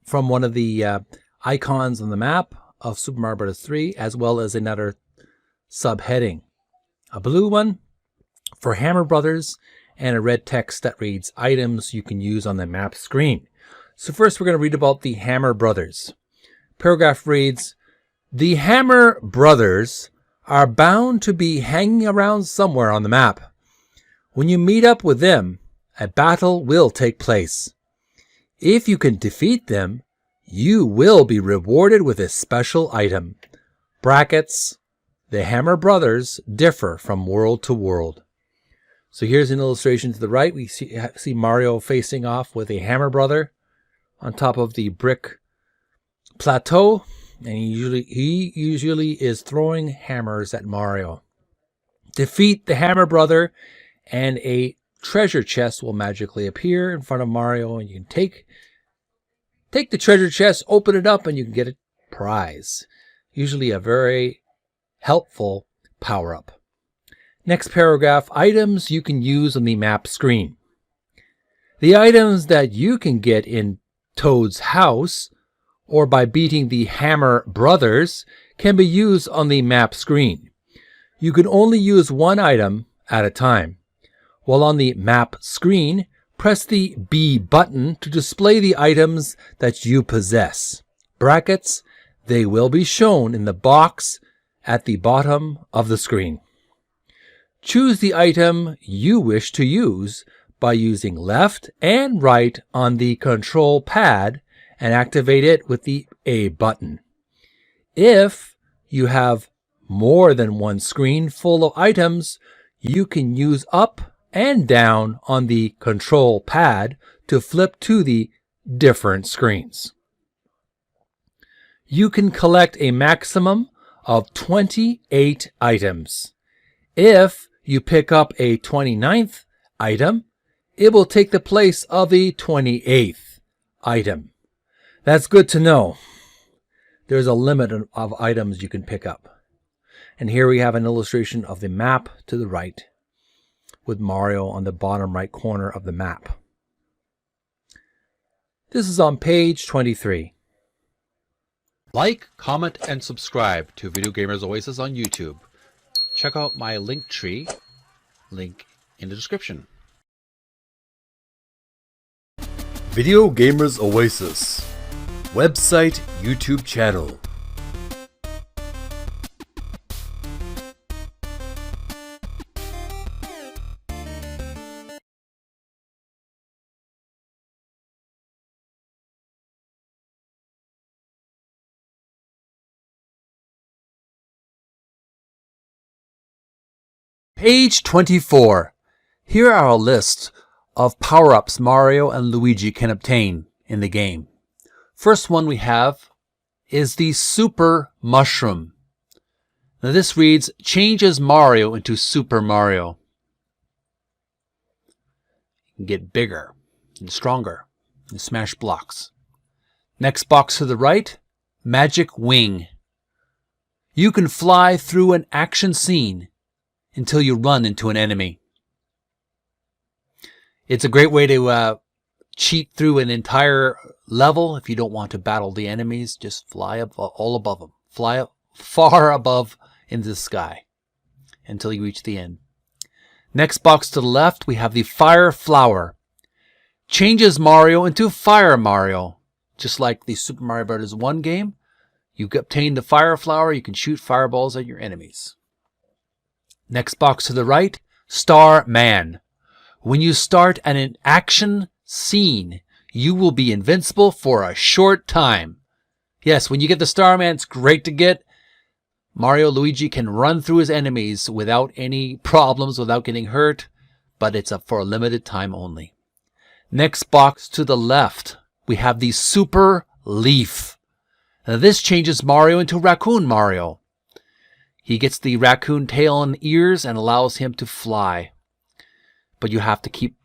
from one of the icons on the map of Super Mario Bros. 3, as well as another subheading. A blue one for Hammer Brothers, and a red text that reads items you can use on the map screen. So first we're going to read about the Hammer Brothers. Paragraph reads, the Hammer Brothers are bound to be hanging around somewhere on the map. When you meet up with them, a battle will take place. If you can defeat them, you will be rewarded with a special item. Brackets, the Hammer Brothers differ from world to world. So here's an illustration to the right. We see Mario facing off with a Hammer Brother on top of the brick plateau, and he usually is throwing hammers at Mario. Defeat the Hammer Brother, and a treasure chest will magically appear in front of Mario, and you can take the treasure chest, open it up, and you can get a prize. Usually a very helpful power-up. Next paragraph, items you can use on the map screen. The items that you can get in Toad's house or by beating the Hammer Brothers can be used on the map screen. You can only use one item at a time. While on the map screen, press the B button to display the items that you possess. Brackets, they will be shown in the box at the bottom of the screen. Choose the item you wish to use by using left and right on the control pad and activate it with the A button. If you have more than one screen full of items, you can use up and down on the control pad to flip to the different screens. You can collect a maximum of 28 items. If you pick up a 29th item, it will take the place of the 28th item. That's good to know. There's a limit of items you can pick up. And here we have an illustration of the map to the right, with Mario on the bottom right corner of the map. This is on page 23. Like, comment, and subscribe to Video Gamers Oasis on YouTube. Check out my link tree, link in the description. Video Gamers Oasis. Website, YouTube channel. Page 24. Here are a list of power-ups Mario and Luigi can obtain in the game. First one we have is the Super Mushroom. Now this reads, changes Mario into Super Mario. You can get bigger and stronger and smash blocks. Next box to the right, Magic Wing. You can fly through an action scene until you run into an enemy. It's a great way to cheat through an entire level. If you don't want to battle the enemies, just fly up all above them. Fly up far above into the sky until you reach the end. Next box to the left, we have the Fire Flower. Changes Mario into Fire Mario. Just like the Super Mario Bros. 1 game, you obtain the Fire Flower, you can shoot fireballs at your enemies. Next box to the right, Star Man. When you start an action scene, you will be invincible for a short time. Yes, when you get the Star Man, it's great to get. Mario Luigi can run through his enemies without any problems, without getting hurt, but it's for a limited time only. Next box to the left, we have the Super Leaf. Now this changes Mario into Raccoon Mario. He gets the raccoon tail and ears and allows him to fly. But you have to keep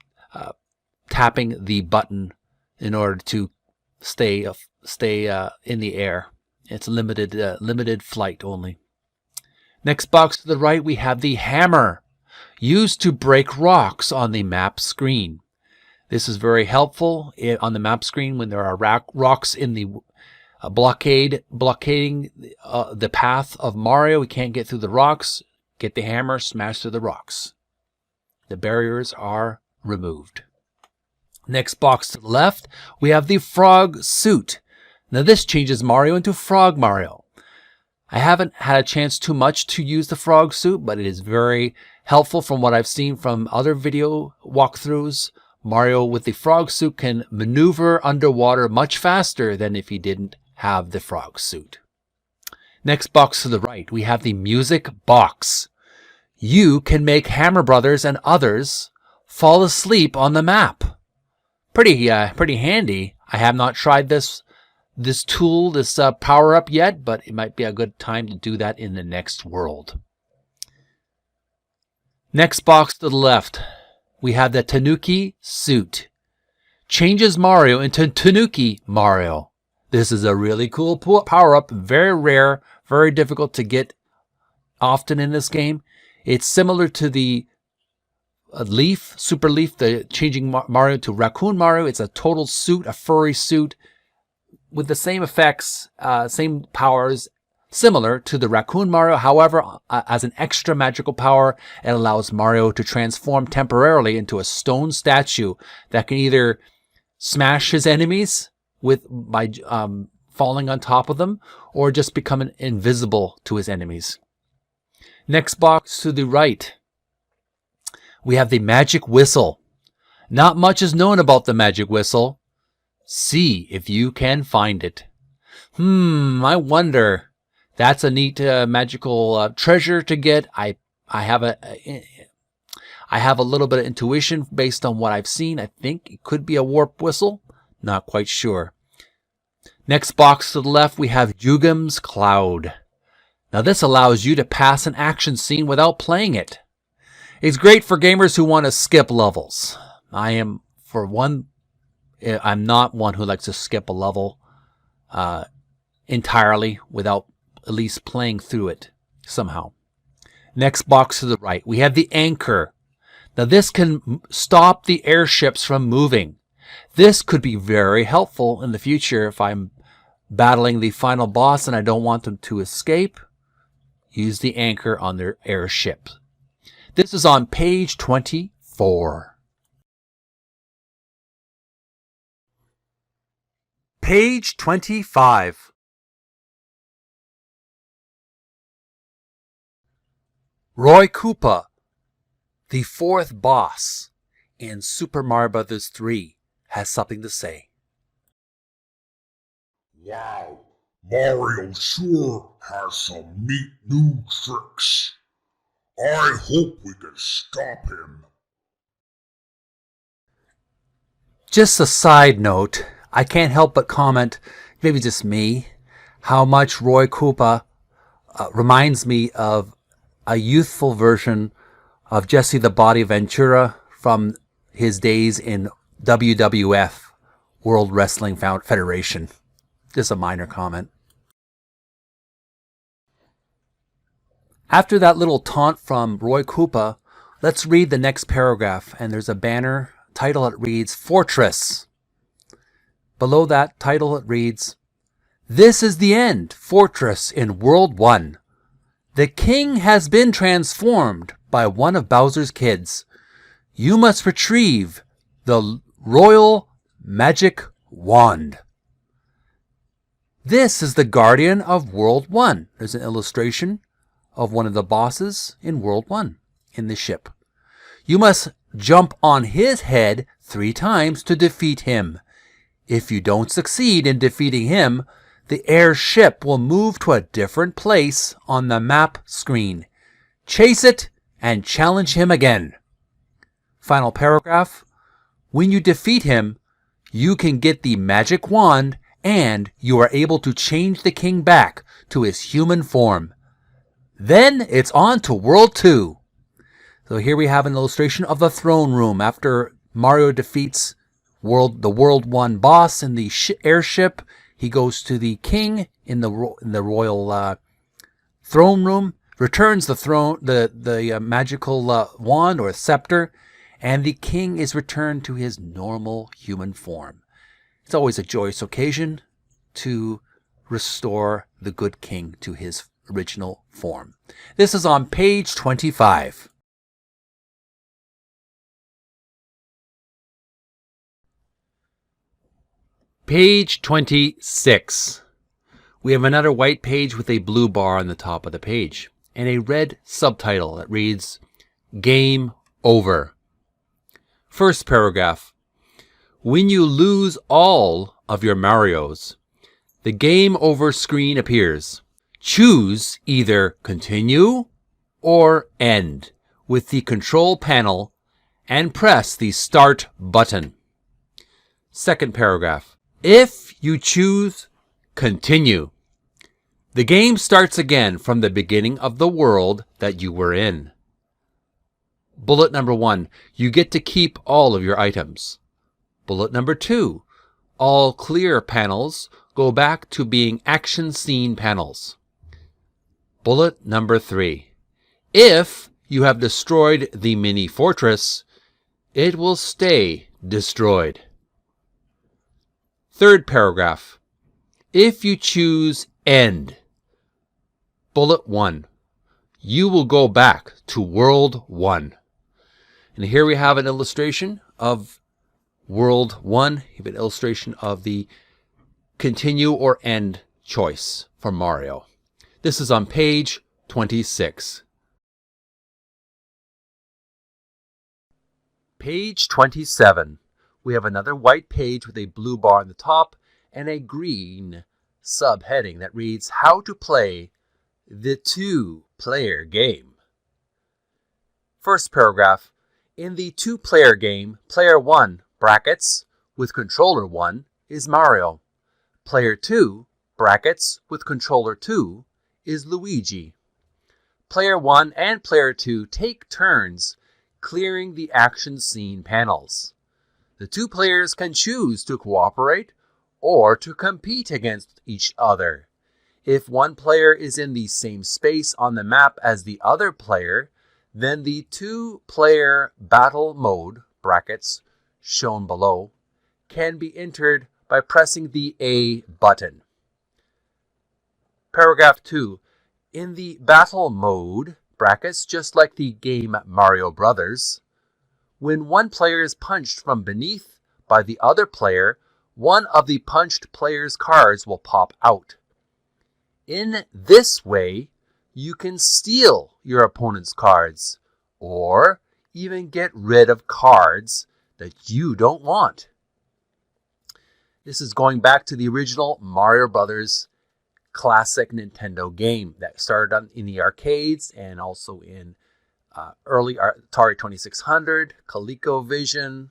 tapping the button in order to stay in the air. It's limited flight only. Next box to the right, we have the Hammer, used to break rocks on the map screen. This is very helpful on the map screen when there are rocks in the blockading the path of Mario. He can't get through the rocks. Get the hammer, smash through the rocks. The barriers are removed. Next box to the left, we have the frog suit. Now this changes Mario into Frog Mario. I haven't had a chance too much to use the frog suit, but it is very helpful from what I've seen from other video walkthroughs. Mario with the frog suit can maneuver underwater much faster than if he didn't have the frog suit. Next box to the right, we have the music box. You can make Hammer Brothers and others fall asleep on the map. Pretty handy. I have not tried this tool, this power-up yet, but it might be a good time to do that in the next world. Next box to the left, we have the Tanuki suit. Changes Mario into Tanuki Mario. This is a really cool power-up, very rare, very difficult to get often in this game. It's similar to the Super Leaf, the changing Mario to Raccoon Mario. It's a total suit, a furry suit, with the same effects, same powers, similar to the Raccoon Mario. However, as an extra magical power, it allows Mario to transform temporarily into a stone statue that can either smash his enemies by falling on top of them, or just become invisible to his enemies. Next box to the right, we have the magic whistle. Not much is known about the magic whistle. See if you can find it. I wonder. That's a neat magical treasure to get. I have a little bit of intuition based on what I've seen. I think it could be a warp whistle. Not quite sure. Next box to the left, we have Yugam's Cloud. Now this allows you to pass an action scene without playing it. It's great for gamers who want to skip levels. I'm not one who likes to skip a level entirely without at least playing through it somehow. Next box to the right, we have the anchor. Now this can stop the airships from moving. This could be very helpful in the future if I'm battling the final boss and I don't want them to escape. Use the anchor on their airship. This is on page 24. Page 25. Roy Koopa, the fourth boss in Super Mario Bros. 3, has something to say. Wow, Mario sure has some neat new tricks. I hope we can stop him. Just a side note, I can't help but comment, maybe just me, how much Roy Koopa reminds me of a youthful version of Jesse the Body Ventura from his days in WWF, World Wrestling Federation. Just a minor comment. After that little taunt from Roy Koopa, let's read the next paragraph, and there's a banner title that reads Fortress. Below that title it reads, This is the end, Fortress in World 1. The king has been transformed by one of Bowser's kids. You must retrieve the royal magic wand. This is the guardian of World 1. There's an illustration of one of the bosses in World 1 in the ship. You must jump on his head 3 times to defeat him. If you don't succeed in defeating him, the airship will move to a different place on the map screen. Chase it and challenge him again. Final paragraph. When you defeat him, you can get the magic wand and you are able to change the king back to his human form. Then it's on to World 2. So here we have an illustration of the throne room after Mario defeats the World 1 boss in the airship. He goes to the king in the royal throne room, returns the magical wand or scepter, and the king is returned to his normal human form. It's always a joyous occasion to restore the good king to his original form. This is on page 25. Page 26. We have another white page with a blue bar on the top of the page and a red subtitle that reads, Game Over. First paragraph. When you lose all of your Marios, the Game Over screen appears. Choose either Continue or End with the control panel and press the Start button. Second paragraph. If you choose Continue, the game starts again from the beginning of the world that you were in. Bullet number 1, you get to keep all of your items. Bullet number 2, all clear panels go back to being action scene panels. Bullet number 3, if you have destroyed the mini fortress, it will stay destroyed. Third paragraph, if you choose End. Bullet 1, you will go back to World 1. And here we have an illustration of World 1. You have an illustration of the Continue or End choice for Mario. This is on page 26. Page 27. We have another white page with a blue bar on the top and a green subheading that reads How to Play the Two-Player Game. First paragraph. In the two-player game, player 1, brackets, with controller 1, is Mario. Player 2, brackets, with controller 2, is Luigi. Player 1 and player 2 take turns clearing the action scene panels. The two players can choose to cooperate or to compete against each other. If one player is in the same space on the map as the other player, then the two-player battle mode, brackets, shown below, can be entered by pressing the A button. Paragraph 2. In the battle mode, brackets, just like the game Mario Brothers, when one player is punched from beneath by the other player, one of the punched player's cards will pop out. In this way, you can steal your opponent's cards, or even get rid of cards that you don't want. This is going back to the original Mario Brothers classic Nintendo game that started in the arcades and also in early Atari 2600, ColecoVision,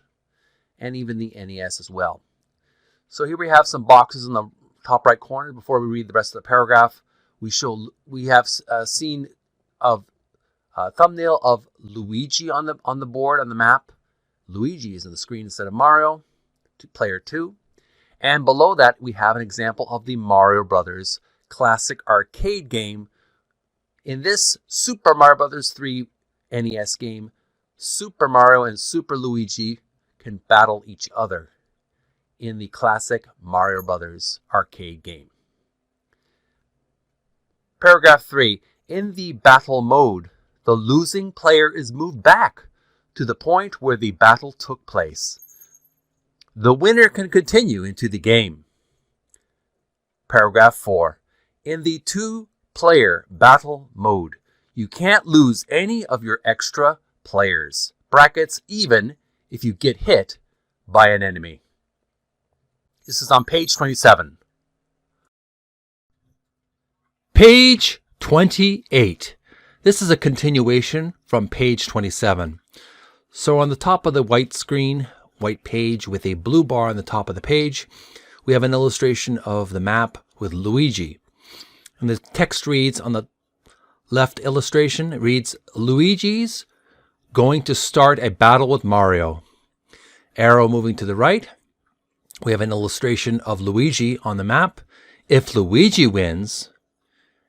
and even the NES as well. So here we have some boxes in the top right corner. Before we read the rest of the paragraph, we have seen of thumbnail of Luigi on the board on the map. Luigi is on the screen instead of Mario, player 2. And below that, we have an example of the Mario Brothers classic arcade game. In this Super Mario Brothers 3 NES game, Super Mario and Super Luigi can battle each other in the classic Mario Brothers arcade game. Paragraph 3. In the battle mode, the losing player is moved back to the point where the battle took place. The winner can continue into the game. Paragraph 4. In the two-player battle mode, you can't lose any of your extra players, brackets, even if you get hit by an enemy. This is on page 27. Page 28. This is a continuation from page 27. So on the top of the white page with a blue bar on the top of the page, we have an illustration of the map with Luigi. And the text reads on the left illustration, it reads, Luigi's going to start a battle with Mario. Arrow moving to the right, we have an illustration of Luigi on the map. If Luigi wins,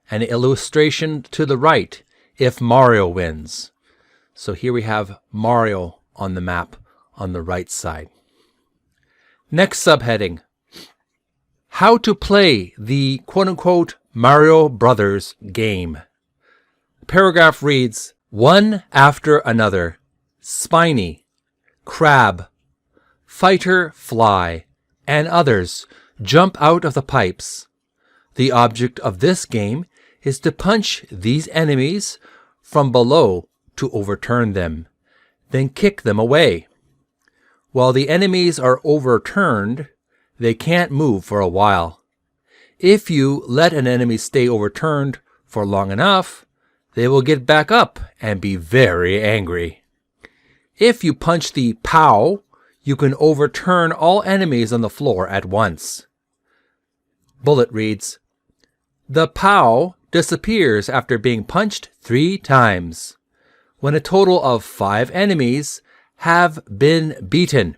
an illustration to the right, if Mario wins. So here we have Mario on the map on the right side. Next subheading. how to play the quote-unquote Mario Brothers game. The paragraph reads, one after another, Spiny, Crab, Fighter Fly, and others jump out of the pipes. The object of this game is to punch these enemies from below to overturn them, then kick them away. While the enemies are overturned, they can't move for a while. If you let an enemy stay overturned for long enough, they will get back up and be very angry. If you punch the POW, you can overturn all enemies on the floor at once. Bullet reads, the POW disappears after being punched 3 times. When a total of 5 enemies have been beaten,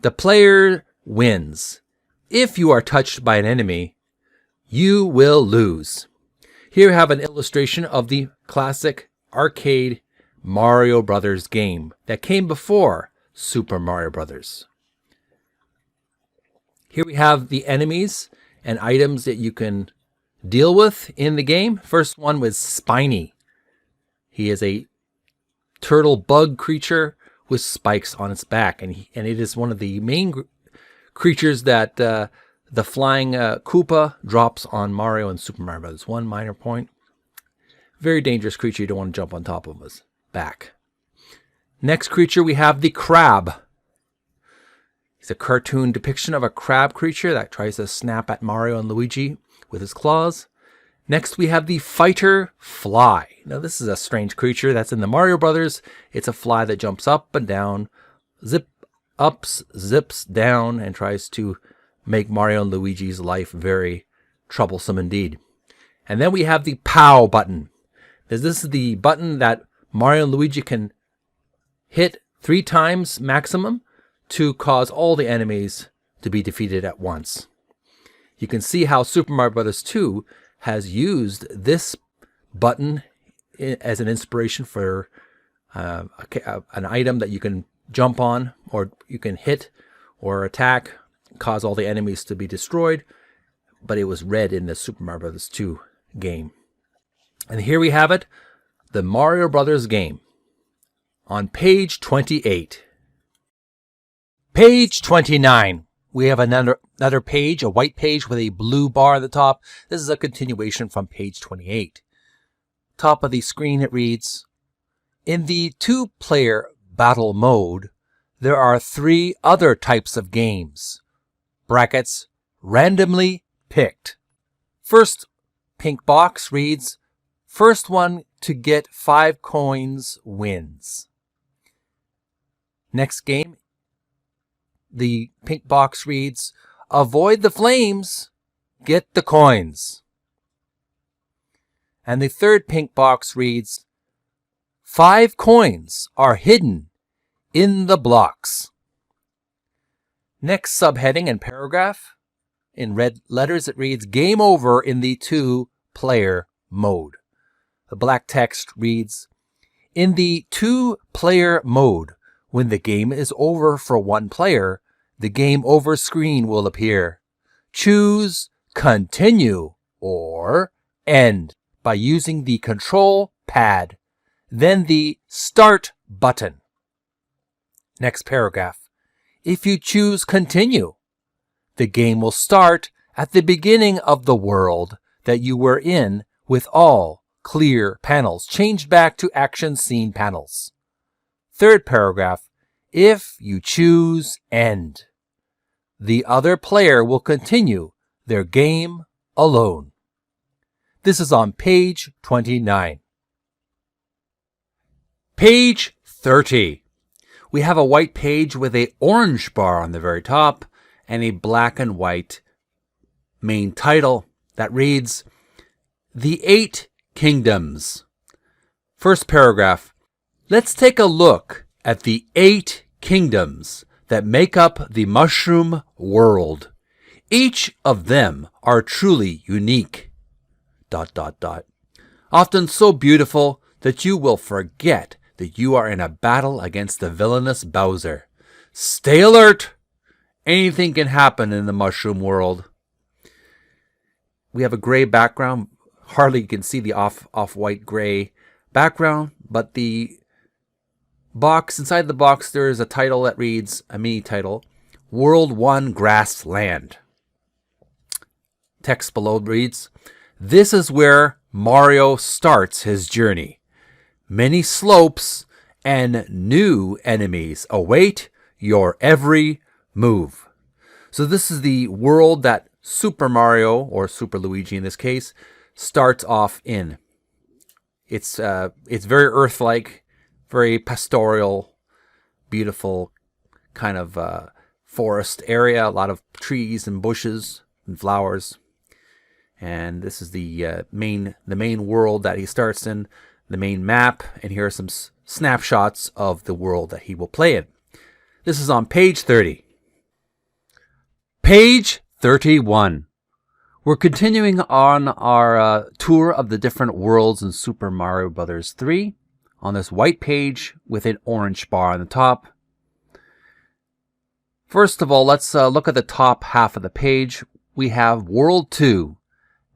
the player wins. If you are touched by an enemy, you will lose. Here we have an illustration of the classic arcade Mario Brothers game that came before Super Mario Brothers. Here we have the enemies and items that you can deal with in the game. First one was Spiny. He is a turtle bug creature with spikes on its back, and it is one of the main creatures that the flying Koopa drops on Mario and Super Mario Bros. One minor point. Very dangerous creature. You don't want to jump on top of his back. Next creature, we have the Crab. It's a cartoon depiction of a crab creature that tries to snap at Mario and Luigi with his claws. Next, we have the Fighter Fly. Now, this is a strange creature that's in the Mario Brothers. It's a fly that jumps up and down, zips down, and tries to make Mario and Luigi's life very troublesome indeed. And then we have the POW button. This is the button that Mario and Luigi can hit 3 times maximum to cause all the enemies to be defeated at once. You can see how Super Mario Bros. 2 has used this button as an inspiration for an item that you can jump on, or you can hit or attack, cause all the enemies to be destroyed. But it was red in the Super Mario Bros. 2 game. And here we have it, the Mario Brothers game. On page 28. Page 29. We have another page, a white page with a blue bar at the top. This is a continuation from page 28. Top of the screen it reads, in the 2-player battle mode, there are 3 other types of games. Brackets, randomly picked. First pink box reads, first one to get 5 coins wins. Next game, the pink box reads, avoid the flames, get the coins. And the third pink box reads, 5 coins are hidden in the blocks. Next subheading and paragraph, in red letters it reads, game over in the 2-player mode. The black text reads, in the 2-player mode, when the game is over for one player, the game over screen will appear. Choose continue or end by using the control pad, then the start button. Next paragraph. If you choose continue, the game will start at the beginning of the world that you were in with all clear panels changed back to action scene panels. Third paragraph. If you choose end, the other player will continue their game alone. This is on page 29. Page 30. We have a white page with an orange bar on the very top and a black and white main title that reads, The 8 Kingdoms. First paragraph. Let's take a look at the 8 kingdoms that make up the mushroom world. Each of them are truly unique. ... Often so beautiful that you will forget that you are in a battle against the villainous Bowser. Stay alert! Anything can happen in the mushroom world. we have a gray background. Hardly you can see the off-white gray background, but the box, inside the box, there is a title that reads, a mini title, World 1 Grassland. Text below reads, this is where Mario starts his journey. Many slopes and new enemies await your every move. So this is the world that Super Mario, or Super Luigi in this case, starts off in. It's very Earth-like, very pastoral, beautiful kind of forest area. A lot of trees and bushes and flowers. And this is the main world that he starts in, the main map. And here are some snapshots of the world that he will play in. This is on page 30. Page 31. We're continuing on our tour of the different worlds in Super Mario Bros. 3 on this white page with an orange bar on the top. First of all, let's look at the top half of the page. We have World 2,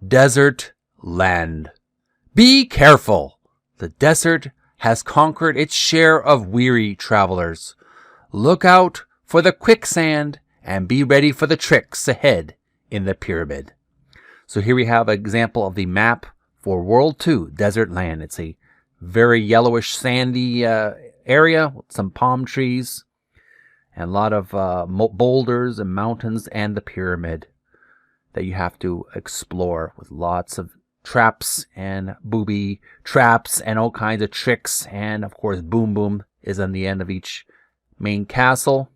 Desert Land. Be careful! The desert has conquered its share of weary travelers. Look out for the quicksand and be ready for the tricks ahead in the pyramid. So here we have an example of the map for World 2, Desert Land. It's a very yellowish sandy area with some palm trees and a lot of boulders and mountains and the pyramid that you have to explore with lots of traps and booby traps and all kinds of tricks. And of course, Boom Boom is on the end of each main castle.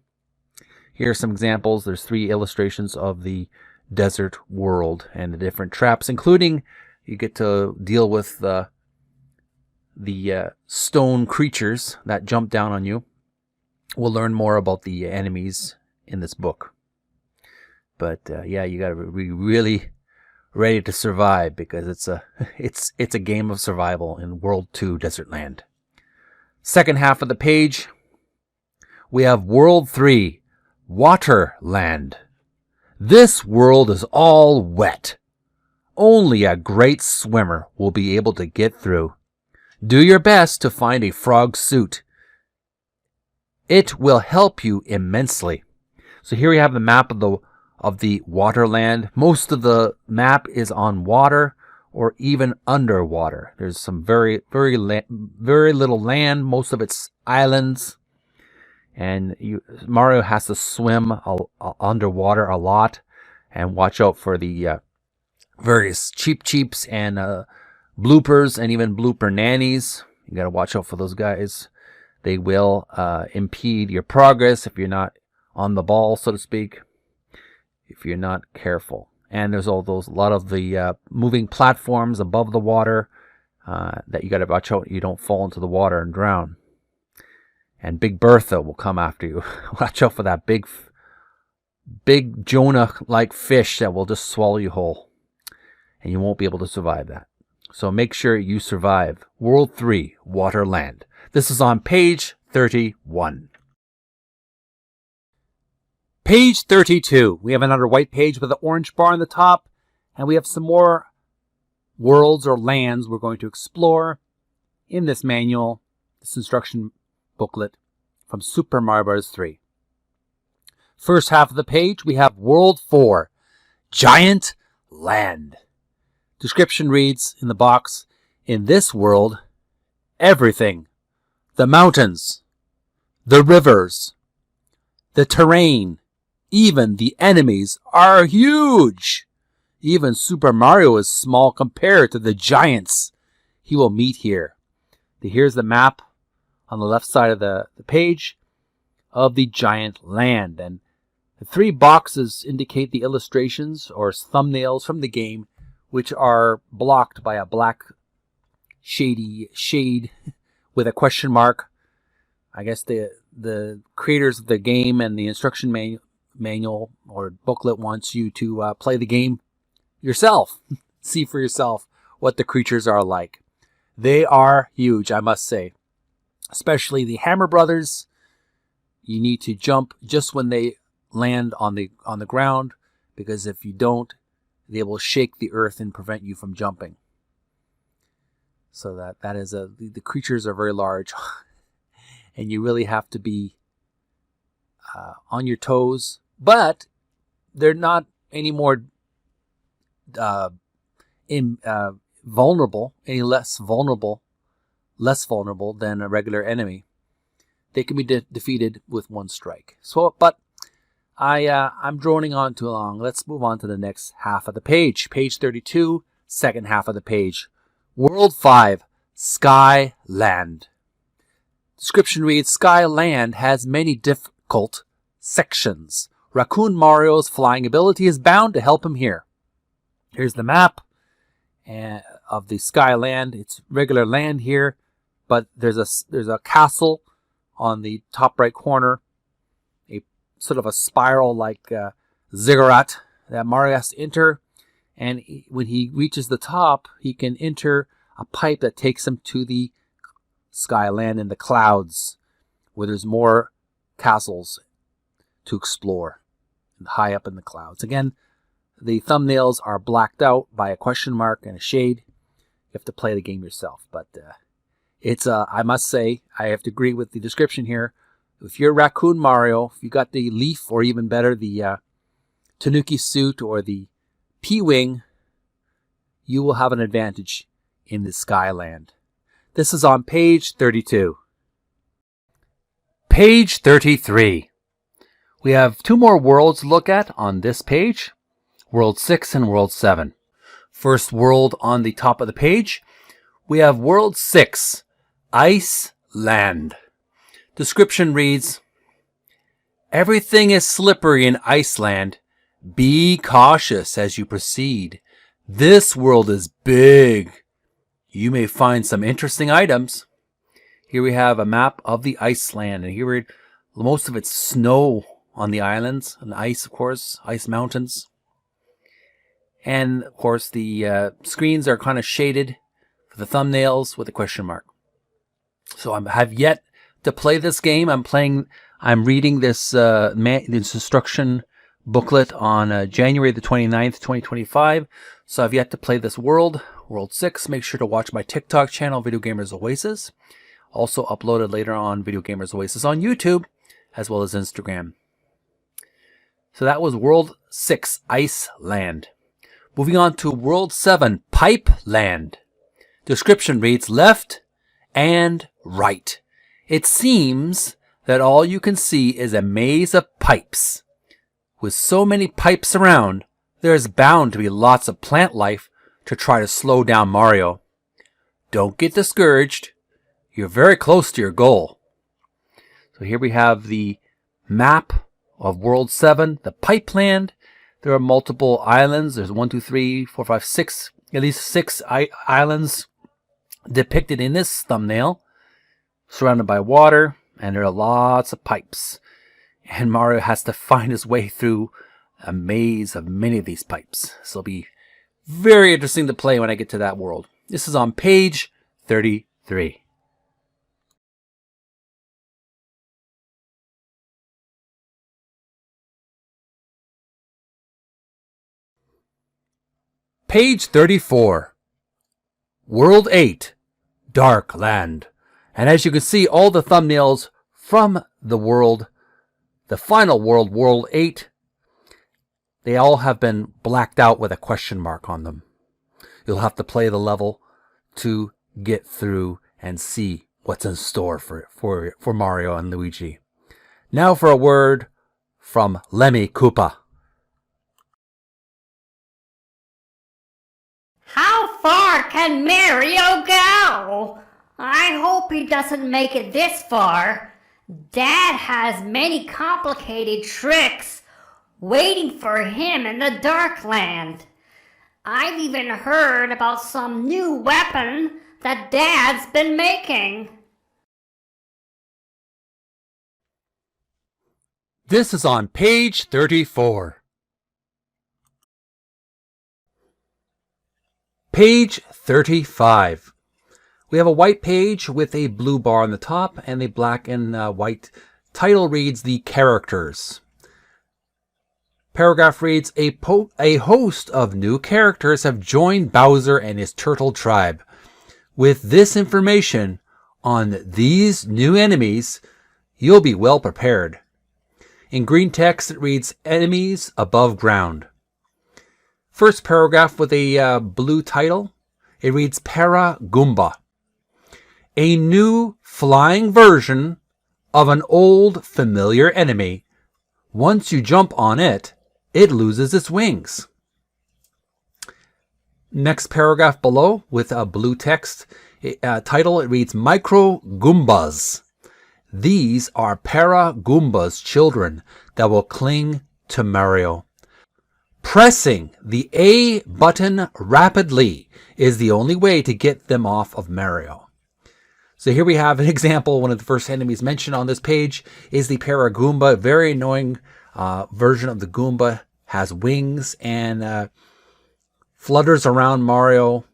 Here are some examples. There's 3 illustrations of the desert world and the different traps, including you get to deal with the stone creatures that jump down on you. We'll learn more about the enemies in this book. But yeah, you got to be really ready to survive because it's a game of survival in World 2 Desert Land. Second half of the page, we have World 3 Water Land. This world is all wet. Only a great swimmer will be able to get through. Do your best to find a frog suit. It will help you immensely. So here we have the map of the waterland. Most of the map is on water or even underwater. There's some very little land. Most of it's islands. And Mario has to swim underwater a lot and watch out for the various cheeps and bloopers and even blooper nannies. You got to watch out for those guys. They will impede your progress if you're not on the ball, so to speak, if you're not careful. And there's a lot of the moving platforms above the water that you got to watch out you don't fall into the water and drown. And Big Bertha will come after you. Watch out for that big Jonah-like fish that will just swallow you whole. And you won't be able to survive that. So make sure you survive World 3, Waterland. This is on page 31. Page 32. We have another white page with an orange bar on the top. And we have some more worlds or lands we're going to explore in this manual, this instruction booklet from Super Mario Bros. 3. First half of the page, we have World 4, Giant Land. Description reads in the box, in this world, everything, the mountains, the rivers, the terrain, even the enemies are huge. Even Super Mario is small compared to the giants he will meet here. Here's the map on the left side of the page of the giant land. And the 3 boxes indicate the illustrations or thumbnails from the game, which are blocked by a black shady shade with a question mark. I guess the creators of the game and the instruction manual or booklet wants you to play the game yourself. See for yourself what the creatures are like. They are huge, I must say. Especially the Hammer Brothers. You need to jump just when they land on the ground, because if you don't, They will shake the earth and prevent you from jumping. So that is the creatures are very large, and you really have to be on your toes. But they're not any more vulnerable, any less vulnerable than a regular enemy. They can be defeated with one strike. So, but I'm droning on too long. Let's move on to the next half of the page. Page 32, second half of the page. World 5, Sky Land. Description reads, Sky Land has many difficult sections. Raccoon Mario's flying ability is bound to help him here. Here's the map of the Sky Land. It's regular land here, but there's a castle on the top right corner, a sort of a spiral like ziggurat that Mario has to enter. And when he reaches the top, he can enter a pipe that takes him to the Sky Land in the clouds, where there's more castles to explore, high up in the clouds. Again, the thumbnails are blacked out by a question mark and a shade. You have to play the game yourself. But it's I must say, I have to agree with the description here. If you're Raccoon Mario, if you got the leaf, or even better, the Tanuki suit or the P-Wing, you will have an advantage in the Skyland. This is on page 32. Page 33. We have two more worlds to look at on this page. World 6 and World 7. First world on the top of the page, we have World 6, Ice Land. Description reads, everything is slippery in Iceland. Be cautious as you proceed. This world is big. You may find some interesting items. Here we have a map of the Iceland, and here most of it's snow on the islands, and ice, of course, ice mountains. And, of course, the screens are kind of shaded for the thumbnails with a question mark. So I have yet to play this game. I'm reading this instruction booklet on January the 29th, 2025. So I've yet to play this world, World 6. Make sure to watch my TikTok channel, Video Gamers Oasis. Also uploaded later on Video Gamers Oasis on YouTube, as well as Instagram. So that was World 6, Ice Land. Moving on to World 7, Pipe Land. Description reads, left and right. It seems that all you can see is a maze of pipes. With so many pipes around, there is bound to be lots of plant life to try to slow down Mario. Don't get discouraged. You're very close to your goal. So here we have the map of World 7, the Pipe Land. There are multiple islands. There's 1, 2, 3, 4, 5, 6, at least 6 islands depicted in this thumbnail, surrounded by water, and there are lots of pipes. And Mario has to find his way through a maze of many of these pipes. So it'll be very interesting to play when I get to that world. This is on page 33. Page 34. World 8, Dark Land. And as you can see, all the thumbnails from the world, the final world, World 8, they all have been blacked out with a question mark on them. You'll have to play the level to get through and see what's in store for Mario and Luigi. Now for a word from Lemmy Koopa. How far can Mario go? I hope he doesn't make it this far. Dad has many complicated tricks waiting for him in the Dark Land. I've even heard about some new weapon that Dad's been making. This is on page 34. Page 35. We have a white page with a blue bar on the top, and the black and white title reads The Characters. Paragraph reads, a host of new characters have joined Bowser and his turtle tribe. With this information on these new enemies, you'll be well prepared. In green text, it reads, enemies above ground. First paragraph with a blue title, it reads Para-Goomba. A new flying version of an old familiar enemy. Once you jump on it, it loses its wings. Next paragraph below with a blue text title, it reads Micro Goombas. These are Para-Goomba's children that will cling to Mario. Pressing the A button rapidly is the only way to get them off of Mario. So here we have an example. One of the first enemies mentioned on this page is the Para-Goomba. Very annoying version of the Goomba. Has wings and flutters around Mario.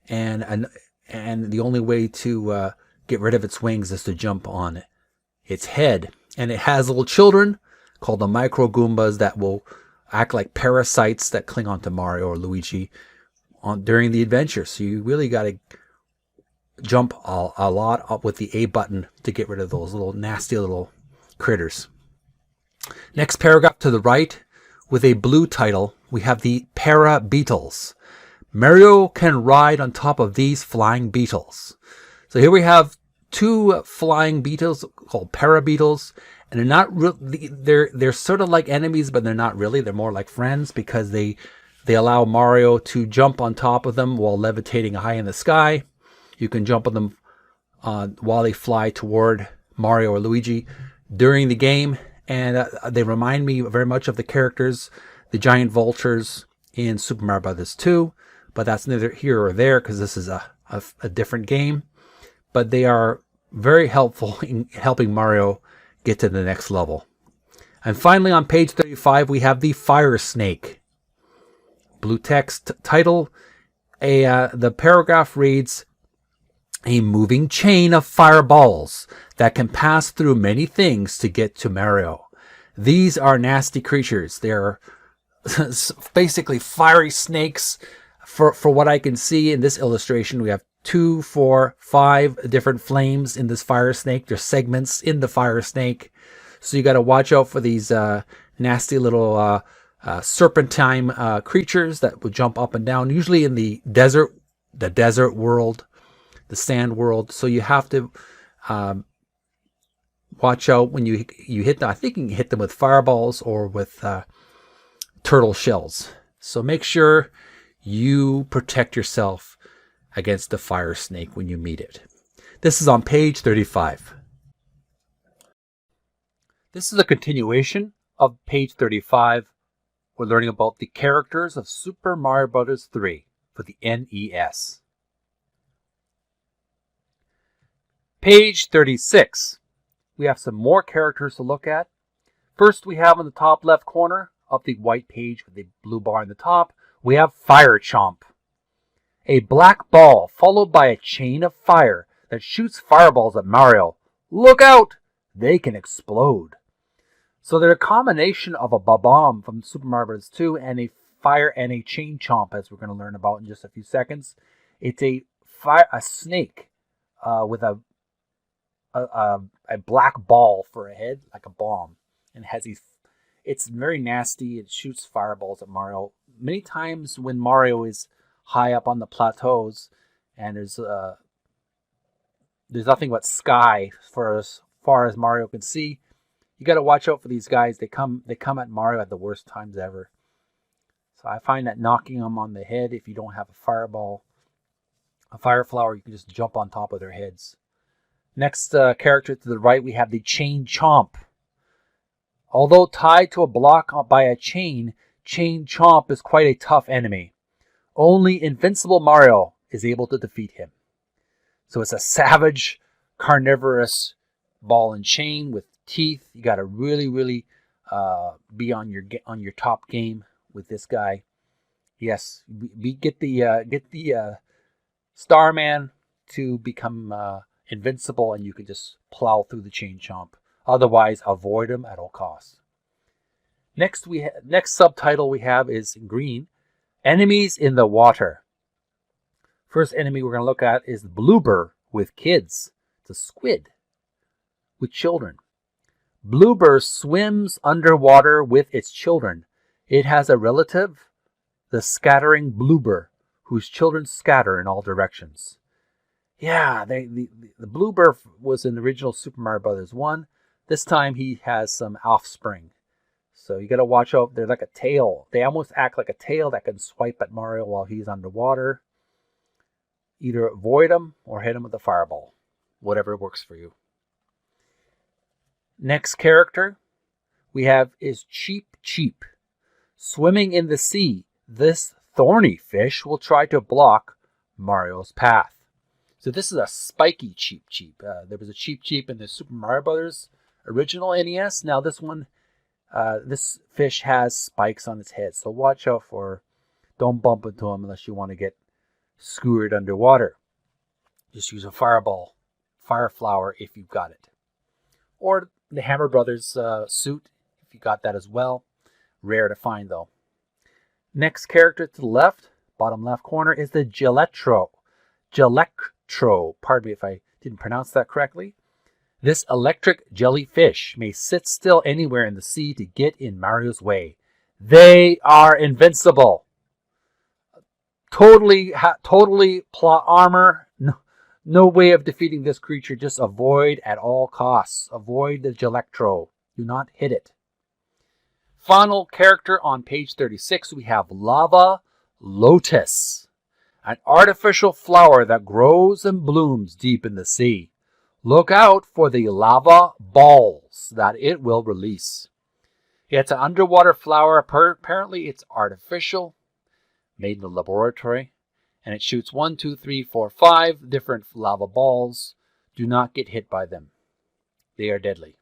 And the only way to get rid of its wings is to jump on its head. And it has little children called the Micro Goombas that will act like parasites that cling onto Mario or Luigi during the adventure. So you really got to jump a lot up with the A button to get rid of those little nasty little critters. Next paragraph to the right with a blue title, we have the Para Beetles. Mario can ride on top of these flying beetles. So here we have two flying beetles called Para Beetles, and they're not really, they're sort of like enemies, but they're not really. They're more like friends because they allow Mario to jump on top of them while levitating high in the sky. You can jump on them while they fly toward Mario or Luigi during the game, and they remind me very much of the characters, the giant vultures in Super Mario Bros. 2, but that's neither here or there because this is a different game. But they are very helpful in helping Mario get to the next level. And finally, on page 35, we have the Fire Snake. Blue text title. The paragraph reads, a moving chain of fireballs that can pass through many things to get to Mario. These are nasty creatures. They're basically fiery snakes. For what I can see in this illustration, we have 2, 4, 5 different flames in this fire snake. There's segments in the fire snake. So you got to watch out for these nasty little serpentine creatures that will jump up and down, usually in the desert world, the sand world. So you have to watch out when you hit them. I think you can hit them with fireballs or with turtle shells. So make sure you protect yourself against the fire snake when you meet it. This is on page 35. This is a continuation of page 35. We're learning about the characters of Super Mario Bros. 3 for the NES. Page 36. We have some more characters to look at. First, we have on the top left corner of the white page with the blue bar in the top, we have Fire Chomp. A black ball followed by a chain of fire that shoots fireballs at Mario. Look out! They can explode. So they're a combination of a bomb from Super Mario Bros. 2 and a fire and a chain chomp, as we're going to learn about in just a few seconds. It's a snake with a black ball for a head, like a bomb, and has these. It's very nasty. It shoots fireballs at Mario. Many times when Mario is high up on the plateaus and there's nothing but sky for as far as Mario can see, you got to watch out for these guys. They come at Mario at the worst times ever. So I find that knocking them on the head, if you don't have a fireball, a fire flower, you can just jump on top of their heads. Next character to the right, we have the Chain Chomp. Although tied to a block by a chain, Chain Chomp is quite a tough enemy. Only Invincible Mario is able to defeat him. So it's a savage, carnivorous ball and chain with teeth. You got to really be on your top game with this guy. Yes, get the Starman to become invincible, and you can just plow through the Chain Chomp. Otherwise, avoid him at all costs. Next subtitle we have is in green, Enemies in the Water. First enemy we're going to look at is the bloober with kids. It's a squid with children. Bloober swims underwater with its children. It has a relative, the scattering bloober, whose children scatter in all directions. Yeah, the bloober was in the original Super Mario Bros. 1. This time he has some offspring. So you got to watch out. They're like a tail. They almost act like a tail that can swipe at Mario while he's underwater. Either avoid him or hit him with a fireball. Whatever works for you. Next character we have is Cheep Cheep. Swimming in the sea, this thorny fish will try to block Mario's path. So this is a spiky Cheep Cheep. There was a Cheep Cheep in the Super Mario Bros. Original NES. Now this one, this fish has spikes on its head. So watch out for, don't bump into him unless you want to get skewered underwater. Just use a fireball, fire flower if you've got it. Or the Hammer Brothers suit, if you got that as well. Rare to find though. Next character to the left, bottom left corner, is the Gelectro. Pardon me if I didn't pronounce that correctly. This electric jellyfish may sit still anywhere in the sea to get in Mario's way. They are invincible. Totally plot armor. No way of defeating this creature. Just avoid at all costs. Avoid the Gelectro. Do not hit it. Final character on page 36, we have Lava Lotus, an artificial flower that grows and blooms deep in the sea. Look out for the lava balls that it will release. It's an underwater flower. Apparently it's artificial, made in the laboratory, and it shoots 1, 2, 3, 4, 5 different lava balls. Do not get hit by them. They are deadly.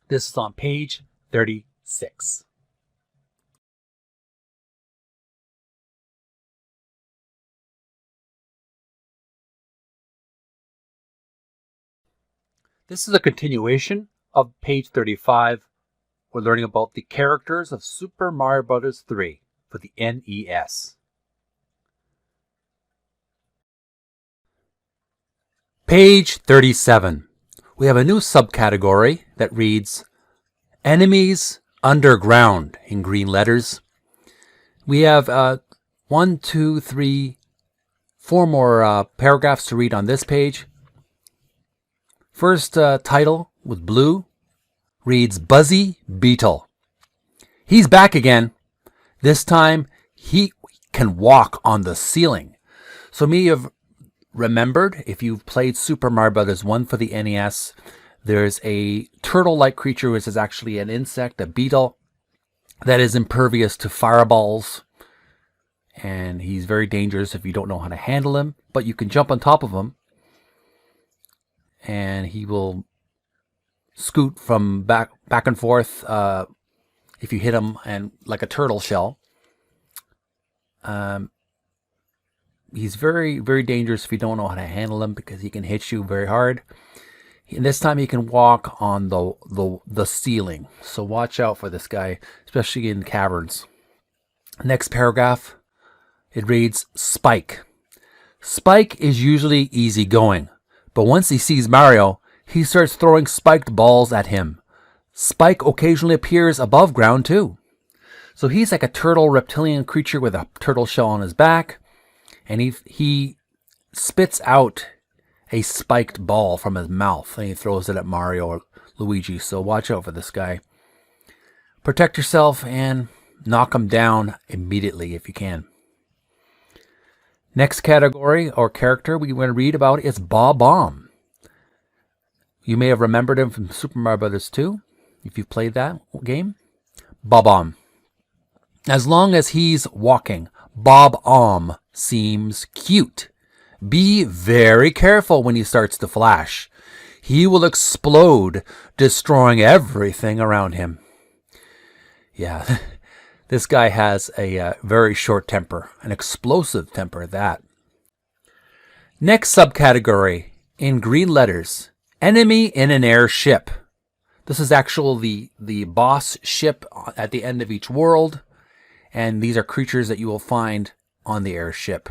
This is on page 36. This is a continuation of page 35. We're learning about the characters of Super Mario Bros. 3 for the NES. Page 37. We have a new subcategory that reads Enemies Underground in green letters. We have 1, 2, 3, 4 more paragraphs to read on this page. First title with blue reads Buzzy Beetle. He's back again. This time he can walk on the ceiling. So me have remembered, if you've played Super Mario Bros. 1 for the NES, there's a turtle-like creature which is actually an insect, a beetle, that is impervious to fireballs. And he's very dangerous if you don't know how to handle him. But you can jump on top of him, and he will scoot from back and forth if you hit him, and like a turtle shell. He's very, very dangerous if you don't know how to handle him, because he can hit you very hard. And this time he can walk on the ceiling. So watch out for this guy, especially in caverns. Next paragraph, it reads Spike. Spike is usually easygoing, but once he sees Mario, he starts throwing spiked balls at him. Spike occasionally appears above ground too. So he's like a turtle reptilian creature with a turtle shell on his back, and he spits out a spiked ball from his mouth, and he throws it at Mario or Luigi. So watch out for this guy. Protect yourself and knock him down immediately if you can. Next category or character we want to read about is Bob-omb. You may have remembered him from Super Mario Bros. 2 if you've played that game. Bob-omb. As long as he's walking, Bob-omb seems cute. Be very careful when he starts to flash. He will explode, destroying everything around him. Yeah, this guy has a very short temper, an explosive temper at that. Next subcategory, in green letters, Enemy in an airship. This is actually the boss ship at the end of each world. And these are creatures that you will find on the airship.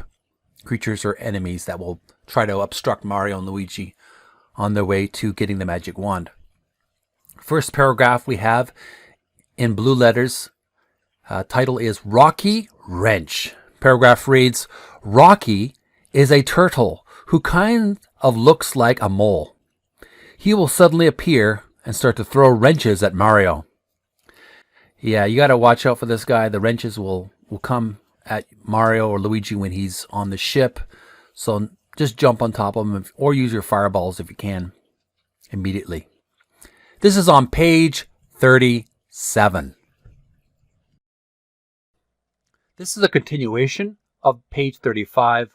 Creatures or enemies that will try to obstruct Mario and Luigi on their way to getting the magic wand. First paragraph we have in blue letters. Title is Rocky Wrench. Paragraph reads, Rocky is a turtle who kind of looks like a mole. He will suddenly appear and start to throw wrenches at Mario. Yeah, you got to watch out for this guy. The wrenches will come at Mario or Luigi when he's on the ship. So just jump on top of him or use your fireballs if you can immediately. This is on page 37. This is a continuation of page 35.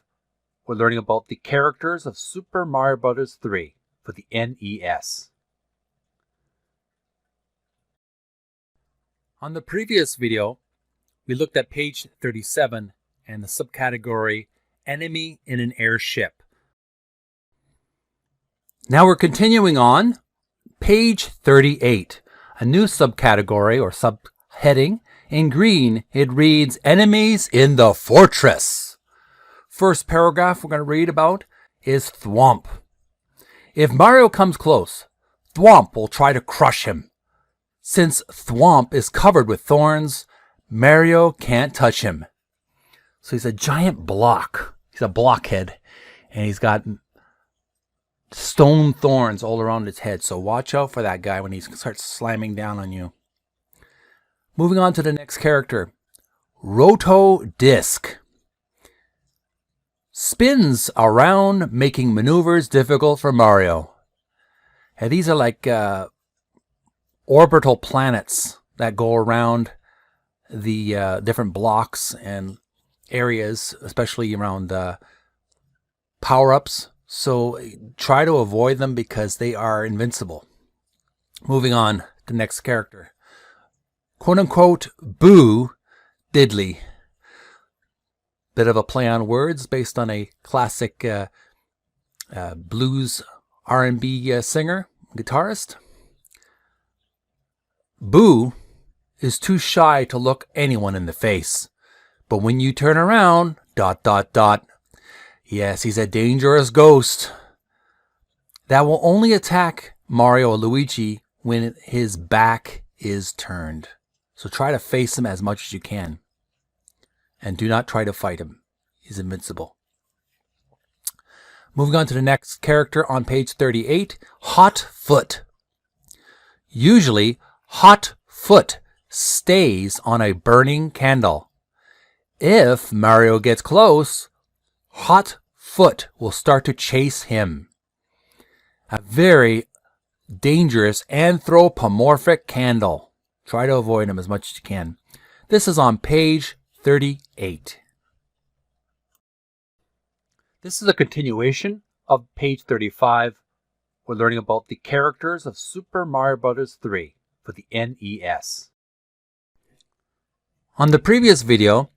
We're learning about the characters of Super Mario Bros. 3 for the NES. On the previous video, we looked at page 37 and the subcategory Enemy in an Airship. Now we're continuing on page 38, a new subcategory or subheading. In green, it reads Enemies in the Fortress. First paragraph we're going to read about is Thwomp. If Mario comes close, Thwomp will try to crush him. Since Thwomp is covered with thorns, Mario can't touch him. So he's a giant block. He's a blockhead. And he's got stone thorns all around his head. So watch out for that guy when he starts slamming down on you. Moving on to the next character. Roto Disc. Spins around, making maneuvers difficult for Mario. And these are like orbital planets that go around the different blocks and areas, especially around power-ups. So try to avoid them because they are invincible. Moving on to the next character. Quote-unquote Boo Diddley. Bit of a play on words based on a classic blues R&B singer, guitarist. Boo is too shy to look anyone in the face. But when you turn around, ... Yes, he's a dangerous ghost that will only attack Mario or Luigi when his back is turned. So try to face him as much as you can. And do not try to fight him. He's invincible. Moving on to the next character on page 38, Hot Foot. Usually, Hot Foot stays on a burning candle. If Mario gets close, Hot Foot will start to chase him. A very dangerous anthropomorphic candle. Try to avoid him as much as you can. This is on page 38. This is a continuation of page 35. We're learning about the characters of Super Mario Bros. 3 for the NES. On the previous video,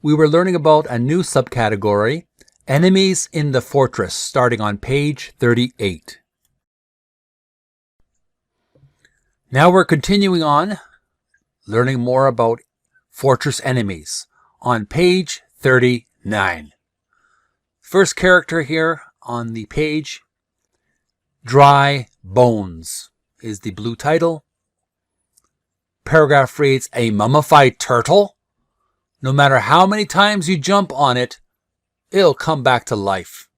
we were learning about a new subcategory, Enemies in the Fortress, starting on page 38. Now we're continuing on, learning more about Fortress enemies on page 39. First character here on the page, Dry Bones, is the blue title. Paragraph reads, a mummified turtle? No matter how many times you jump on it, it'll come back to life.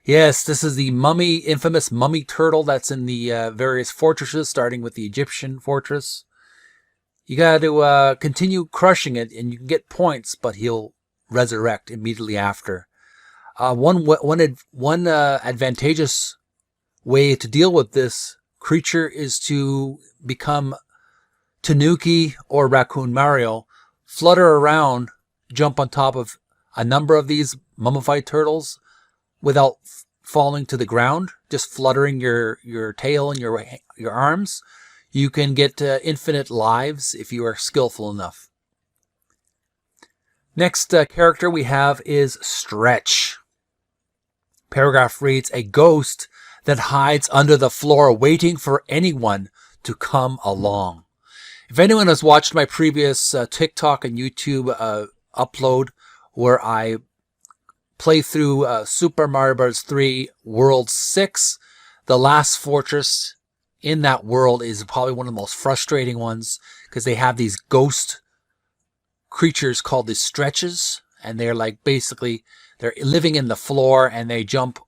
Yes, this is the infamous mummy turtle that's in the various fortresses, starting with the Egyptian fortress. You got to continue crushing it, and you can get points, but he'll resurrect immediately after. One advantageous way to deal with this creature is to become Tanuki or Raccoon Mario, flutter around, jump on top of a number of these mummified turtles without falling to the ground, just fluttering your tail and your arms. You can get infinite lives if you are skillful enough. Next character we have is Stretch. Paragraph reads, a ghost that hides under the floor waiting for anyone to come along. If anyone has watched my previous TikTok and YouTube upload where I play through Super Mario Bros. 3 World 6, the last fortress in that world is probably one of the most frustrating ones because they have these ghost creatures called the stretches, and they're like basically they're living in the floor and they jump.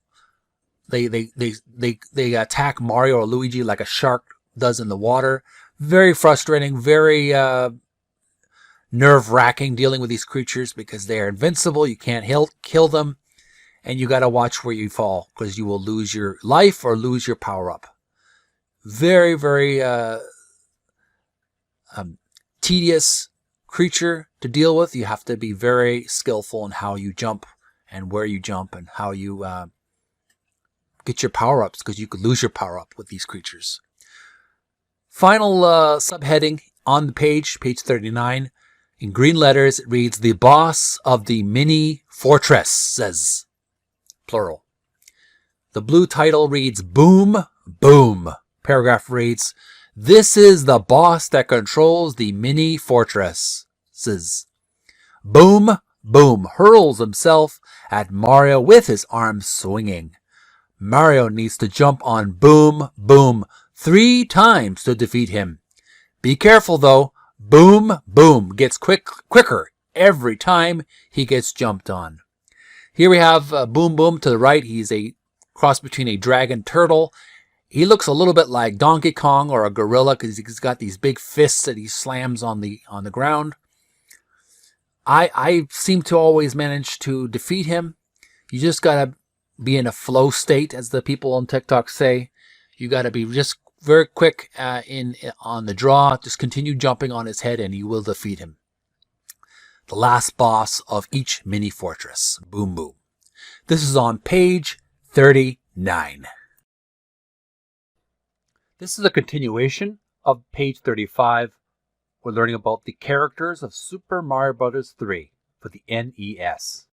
They attack Mario or Luigi like a shark does in the water. Very frustrating, very nerve-wracking dealing with these creatures because they're invincible. You can't kill them, and you got to watch where you fall because you will lose your life or lose your power-up. Very, very tedious creature to deal with. You have to be very skillful in how you jump and where you jump and how you get your power-ups because you could lose your power-up with these creatures. Final subheading on the page 39. In green letters, it reads, "The boss of the mini fortresses," plural. The blue title reads, "Boom, boom." Paragraph reads, "This is the boss that controls the mini fortresses. Boom, boom hurls himself at Mario with his arms swinging. Mario needs to jump on Boom, boom 3 times to defeat him. Be careful though. Boom, boom gets quicker every time he gets jumped on." Here we have Boom Boom to the right. He's a cross between a dragon turtle. He looks a little bit like Donkey Kong or a gorilla because he's got these big fists that he slams on the ground. I seem to always manage to defeat him. You just gotta be in a flow state, as the people on TikTok say. You gotta be just very quick on the draw. Just continue jumping on his head and you will defeat him. The last boss of each mini fortress. Boom Boom. This is on page 39. This is a continuation of page 35. We're learning about the characters of Super Mario Bros. 3 for the NES.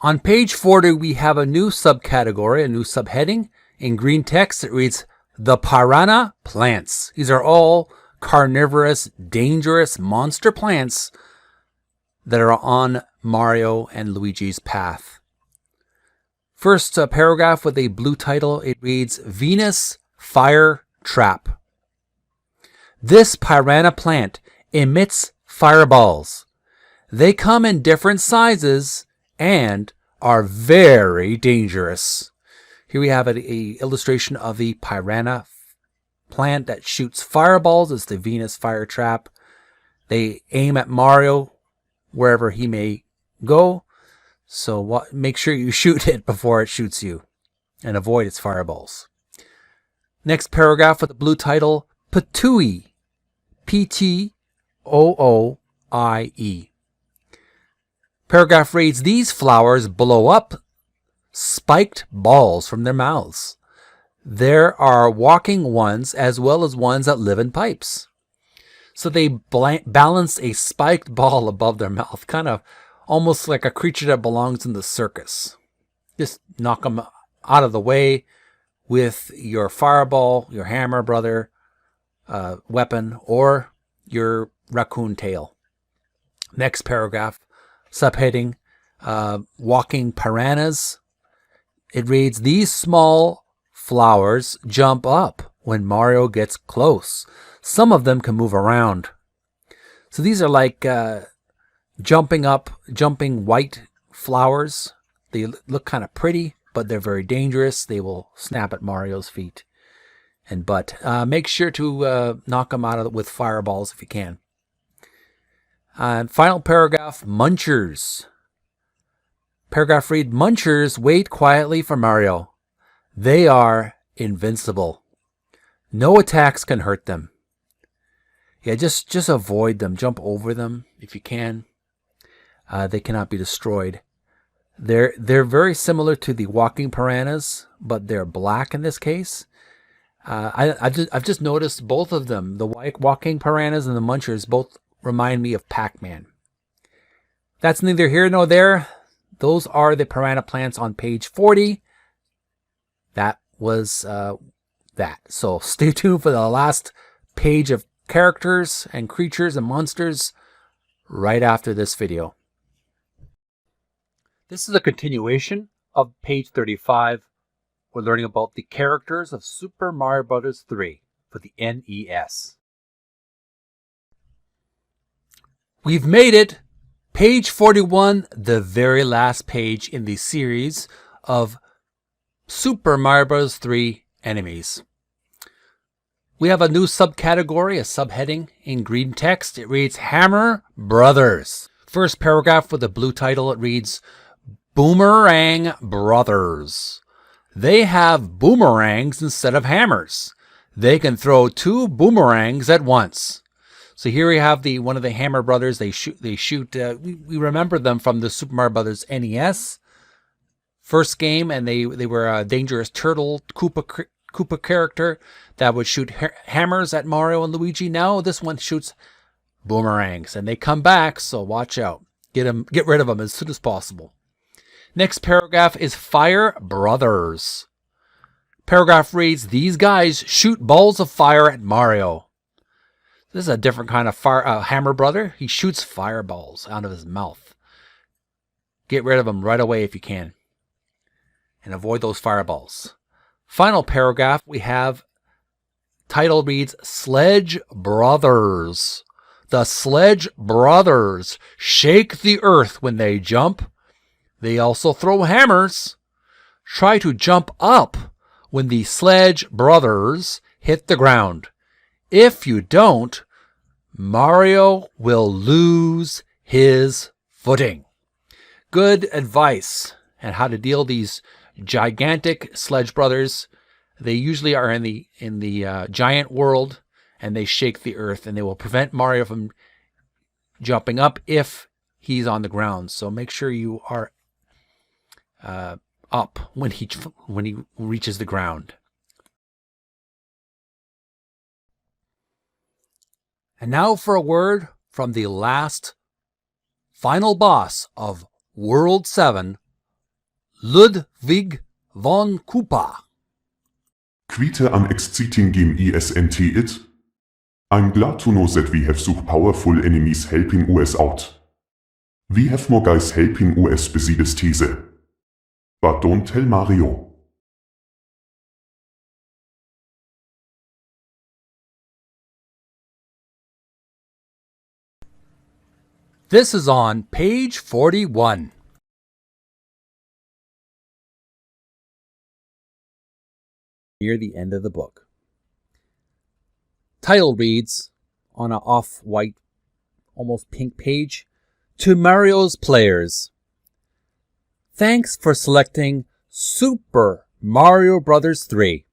On page 40, we have a new subcategory, a new subheading. In green text, it reads, "The Piranha Plants." These are all carnivorous, dangerous monster plants that are on Mario and Luigi's path. First paragraph with a blue title, it reads, "Venus Fire Trap." This piranha plant emits fireballs. They come in different sizes and are very dangerous. Here we have an illustration of the piranha plant that shoots fireballs. It's the Venus Fire Trap. They aim at Mario wherever he may go. So make sure you shoot it before it shoots you and avoid its fireballs. Next paragraph with the blue title, Patooie. P-T-O-O-I-E. Paragraph reads, "These flowers blow up spiked balls from their mouths. There are walking ones as well as ones that live in pipes." So they balance a spiked ball above their mouth, kind of almost like a creature that belongs in the circus. Just knock them out of the way with your fireball, your hammer, brother, weapon, or your raccoon tail. Next paragraph, subheading, "Walking Piranhas." It reads, "These small flowers jump up when Mario gets close. Some of them can move around." So these are like jumping white flowers. They look kind of pretty, but they're very dangerous. They will snap at Mario's feet and butt. Make sure to knock them out with fireballs if you can. Final paragraph, Munchers. Paragraph read, "Munchers wait quietly for Mario. They are invincible. No attacks can hurt them." Yeah, just avoid them. Jump over them if you can. They cannot be destroyed. They're very similar to the walking piranhas, but they're black in this case. I've just noticed both of them, the walking piranhas and the munchers, both remind me of Pac-Man. That's neither here nor there. Those are the piranha plants on page 40. That was that. So stay tuned for the last page of characters and creatures and monsters right after this video. This is a continuation of page 35. We're learning about the characters of Super Mario Bros. 3 for the NES. We've made it! Page 41, the very last page in the series of Super Mario Bros. 3 enemies. We have a new subcategory, a subheading in green text. It reads Hammer Brothers. First paragraph with a blue title, it reads Boomerang Brothers. They have boomerangs instead of hammers. They can throw 2 boomerangs at once. So here we have one of the Hammer Brothers. They shoot. We remember them from the Super Mario Brothers NES first game, and they were a dangerous turtle Koopa character that would shoot hammers at Mario and Luigi. Now this one shoots boomerangs, and they come back. So watch out. Get rid of them as soon as possible. Next paragraph is Fire Brothers. Paragraph reads, these guys shoot balls of fire at Mario. This is a different kind of hammer brother. He shoots fireballs out of his mouth. Get rid of him right away if you can. And avoid those fireballs. Final paragraph we have, title reads, Sledge Brothers. The Sledge Brothers shake the earth when they jump. They also throw hammers. Try to jump up when the Sledge Brothers hit the ground. If you don't, Mario will lose his footing. Good advice on how to deal these gigantic Sledge Brothers. They usually are in the giant world, and they shake the earth, and they will prevent Mario from jumping up if he's on the ground. So make sure you are up when he reaches the ground. And now for a word from the last final boss of World 7, Ludwig von Koopa. Quite an exciting game isn't it? I'm glad to know that we have so powerful enemies helping us out. We have more guys helping us besiege this These. But don't tell Mario. This is on page 41. Near the end of the book. Title reads, on an off-white, almost pink page, To Mario's Players. Thanks for selecting Super Mario Bros. 3.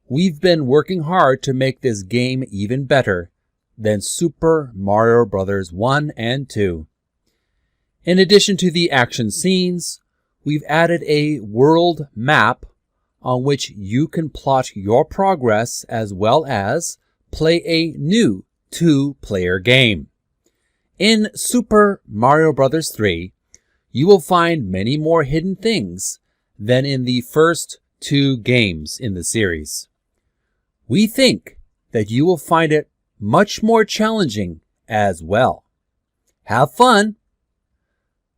We've been working hard to make this game even better than Super Mario Bros. 1 and 2. In addition to the action scenes, we've added a world map on which you can plot your progress as well as play a new 2-player game. In Super Mario Bros. 3, you will find many more hidden things than in the first 2 games in the series. We think that you will find it much more challenging as well. Have fun!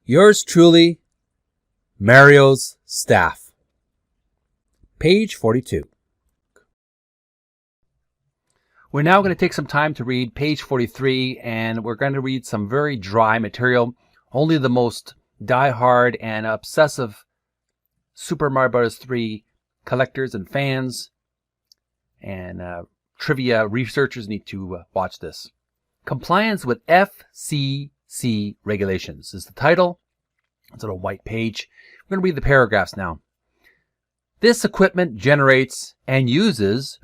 Yours truly, Mario's Staff. Page 42. We're now going to take some time to read page 43, and we're going to read some very dry material. Only the most die-hard and obsessive Super Mario Bros. 3 collectors and fans and trivia researchers need to watch this. Compliance with FCC regulations is the title. It's on a white page. We're going to read the paragraphs now. This equipment generates and uses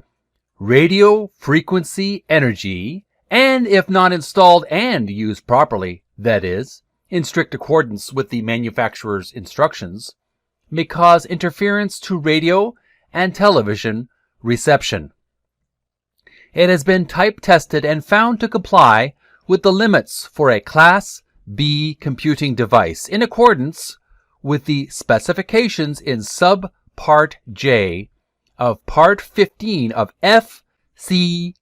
radio frequency energy, and if not installed and used properly, that is, in strict accordance with the manufacturer's instructions, may cause interference to radio and television reception. It has been type tested and found to comply with the limits for a Class B computing device in accordance with the specifications in Subpart J of Part 15 of FCC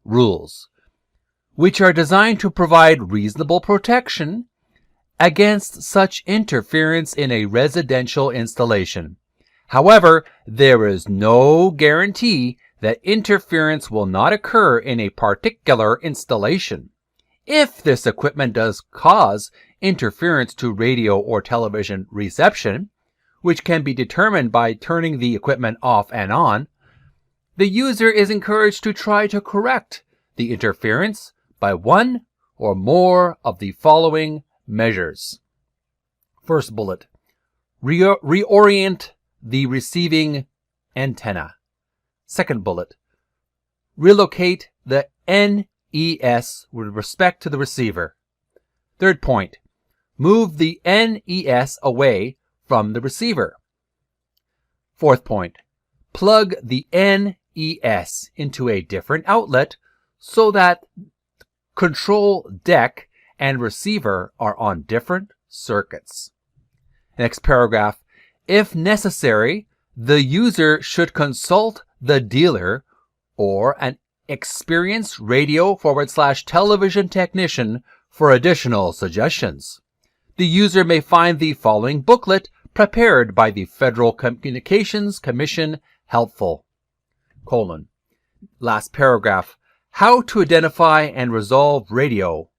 rules, which are designed to provide reasonable protection against such interference in a residential installation. However, there is no guarantee that interference will not occur in a particular installation. If this equipment does cause interference to radio or television reception, which can be determined by turning the equipment off and on, the user is encouraged to try to correct the interference by one or more of the following measures. First bullet, reorient the receiving antenna. Second bullet, relocate the NES with respect to the receiver. Third point, move the NES away from the receiver. Fourth point, plug the NES into a different outlet so that control deck and receiver are on different circuits. Next paragraph, if necessary, the user should consult the dealer or an experienced radio/television technician for additional suggestions. The user may find the following booklet prepared by the Federal Communications Commission helpful. Last paragraph, how to identify and resolve radio-TV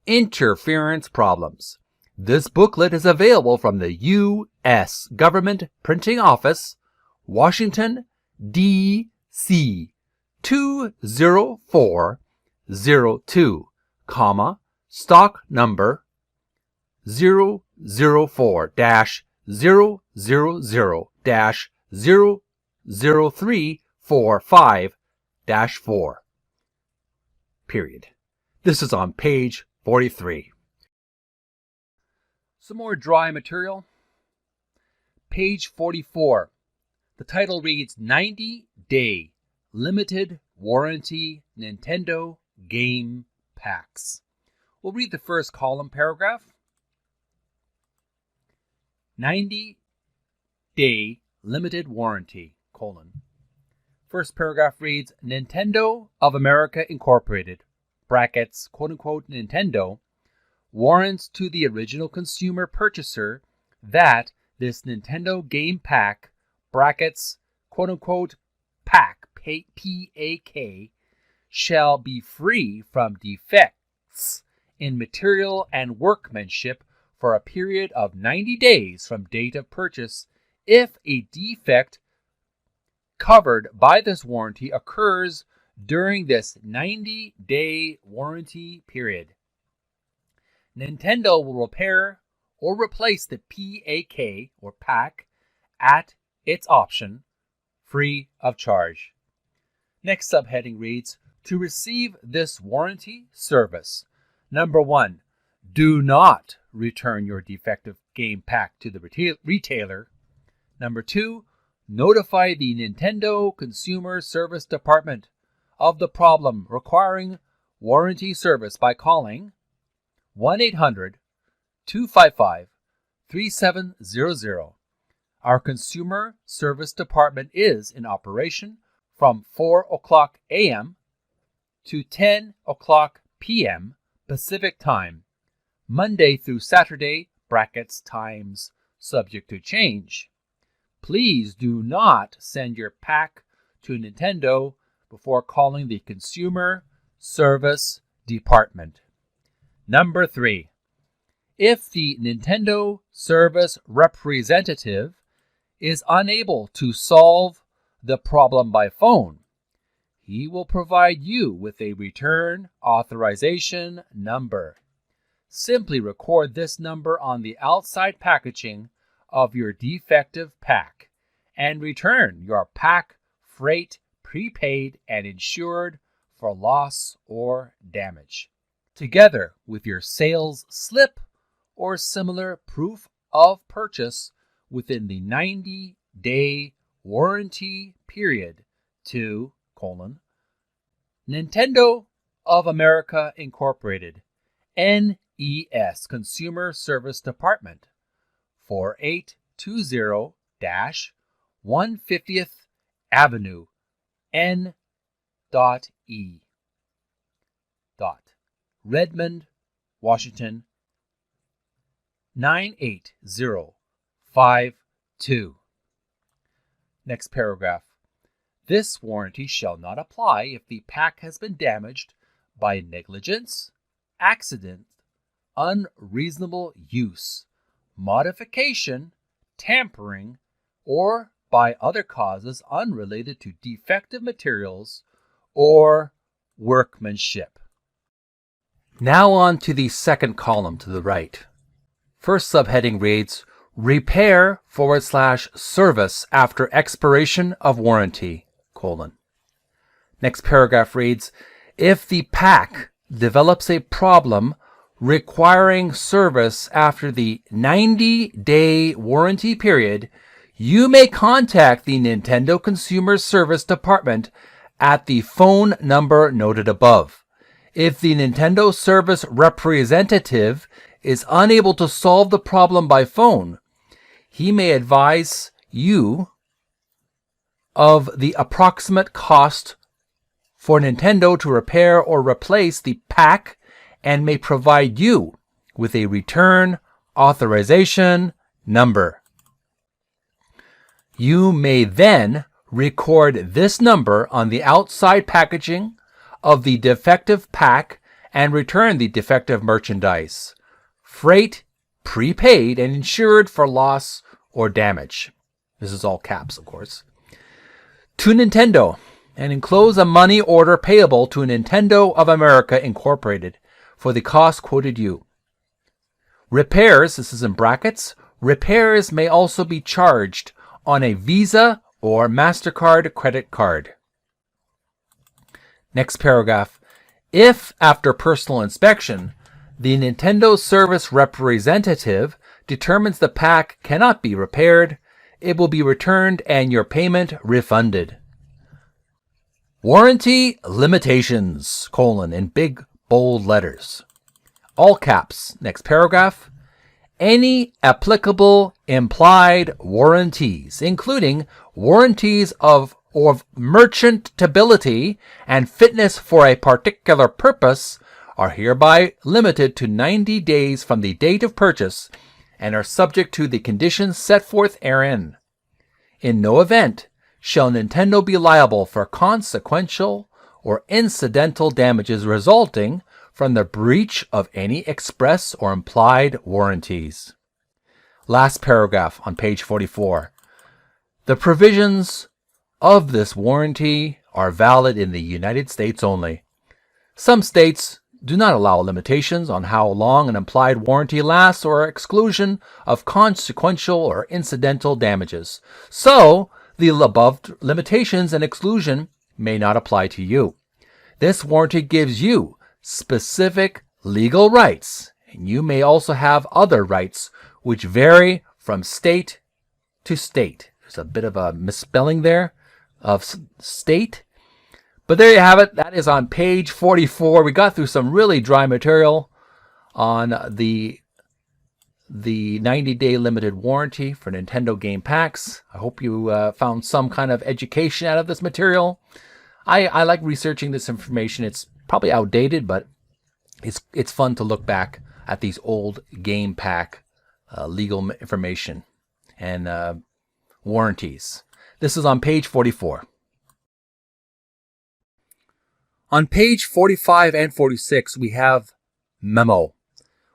interference problems. This booklet is available from the U.S. Government Printing Office, Washington, D.C. 20402, stock number 004-000-00345-4. Period. This is on page 43. Some more dry material. Page 44. The title reads 90-Day Limited Warranty Nintendo Game Packs. We'll read the first column paragraph. 90-Day Limited Warranty, : First paragraph reads, Nintendo of America Incorporated, brackets, quote-unquote, Nintendo, warrants to the original consumer purchaser that this Nintendo Game Pack, brackets, quote-unquote, pack, P-A-K, shall be free from defects in material and workmanship for a period of 90 days from date of purchase if a defect covered by this warranty occurs during this 90-day warranty period. Nintendo will repair or replace the PAK or pack at its option, free of charge. Next subheading reads, to receive this warranty service, number 1, do not return your defective game pack to the retailer. Number 2, notify the Nintendo Consumer Service Department of the problem requiring warranty service by calling 1-800-255-3700. Our Consumer Service Department is in operation from 4 o'clock a.m. to 10 o'clock p.m. Pacific Time, Monday through Saturday, brackets times subject to change. Please do not send your pack to Nintendo before calling the Consumer Service Department. Number 3. If the Nintendo Service Representative is unable to solve the problem by phone, he will provide you with a return authorization number. Simply record this number on the outside packaging of your defective pack and return your pack freight prepaid and insured for loss or damage, together with your sales slip or similar proof of purchase within the 90-day warranty period to, Nintendo of America Incorporated, NES Consumer Service Department, 4820 150th Avenue, N.E. Redmond, Washington 98052. Next paragraph. This warranty shall not apply if the pack has been damaged by negligence, accident, unreasonable use, modification, tampering, or by other causes unrelated to defective materials or workmanship. Now on to the second column to the right. First subheading reads, Repair/service after expiration of warranty, : Next paragraph reads, if the pack develops a problem requiring service after the 90-day warranty period, you may contact the Nintendo Consumer Service Department at the phone number noted above. If the Nintendo Service representative is unable to solve the problem by phone, he may advise you of the approximate cost for Nintendo to repair or replace the pack and may provide you with a return authorization number. You may then record this number on the outside packaging of the defective pack and return the defective merchandise. Freight prepaid and insured for loss or damage. This is all caps, of course. To Nintendo, and enclose a money order payable to Nintendo of America Incorporated for the cost quoted you. Repairs, this is in brackets, repairs may also be charged on a Visa or MasterCard credit card. Next paragraph. If, after personal inspection, the Nintendo Service representative determines the pack cannot be repaired, it will be returned and your payment refunded. Warranty limitations, : in big bold letters. All caps. Next paragraph. Any applicable implied warranties, including warranties of merchantability and fitness for a particular purpose, are hereby limited to 90 days from the date of purchase and are subject to the conditions set forth herein. In no event shall Nintendo be liable for consequential or incidental damages resulting from the breach of any express or implied warranties. Last paragraph on page 44. The provisions of this warranty are valid in the United States only. Some states do not allow limitations on how long an implied warranty lasts or exclusion of consequential or incidental damages. So, the above limitations and exclusion may not apply to you. This warranty gives you specific legal rights, and you may also have other rights which vary from state to state. There's a bit of a misspelling there of state. But there you have it. That is on page 44. We got through some really dry material on the 90-day limited warranty for Nintendo game packs. I hope you found some kind of education out of this material. I like researching this information. It's probably outdated, but it's fun to look back at these old game pack legal information and warranties. This is on page 44. On page 45 and 46, we have memo.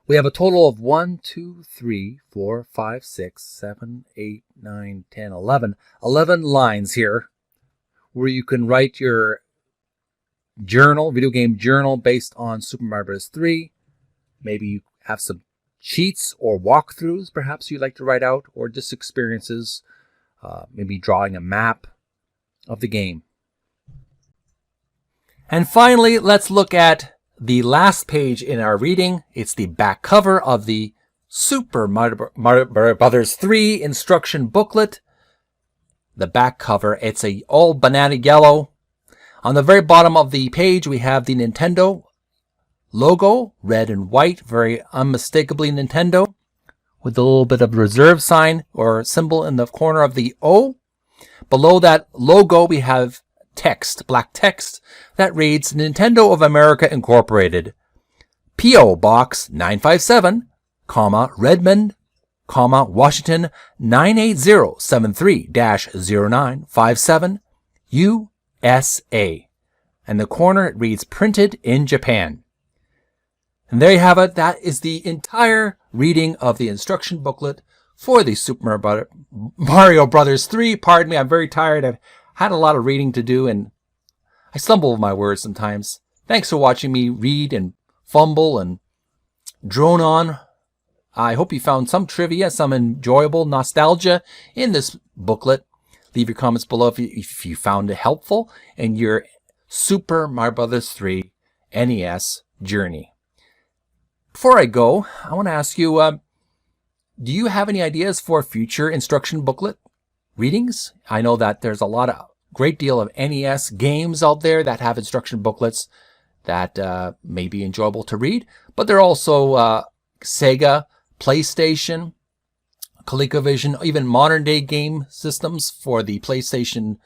We have a total of 1, 2, 3, 4, 5, 6, 7, 8, 9, 10, 11. 11 lines here where you can write your journal, video game journal based on Super Mario Bros. 3. Maybe you have some cheats or walkthroughs perhaps you'd like to write out, or just experiences, maybe drawing a map of the game. And finally, let's look at the last page in our reading. It's the back cover of the Super Mario Bros. 3 instruction booklet. The back cover, it's a all banana yellow. On the very bottom of the page, we have the Nintendo logo, red and white, very unmistakably Nintendo. with a little bit of reserve sign or symbol in the corner of the O. Below that logo, we have text, black text, that reads Nintendo of America Incorporated, P.O. Box 957, Redmond, Washington 98073-0957, USA. And the corner it reads printed in Japan. And there you have it. That is the entire reading of the instruction booklet for the Super Mario Brothers 3. Pardon me, I'm very tired. I've had a lot of reading to do and I stumble with my words sometimes. Thanks for watching me read and fumble and drone on. I hope you found some trivia, some enjoyable nostalgia in this booklet. Leave your comments below if you found it helpful in your Super Mario Brothers 3 NES journey. Before I go, I want to ask you, do you have any ideas for future instruction booklet readings? I know that there's a great deal of NES games out there that have instruction booklets that may be enjoyable to read, but there are also Sega, PlayStation, ColecoVision, even modern day game systems for the PlayStation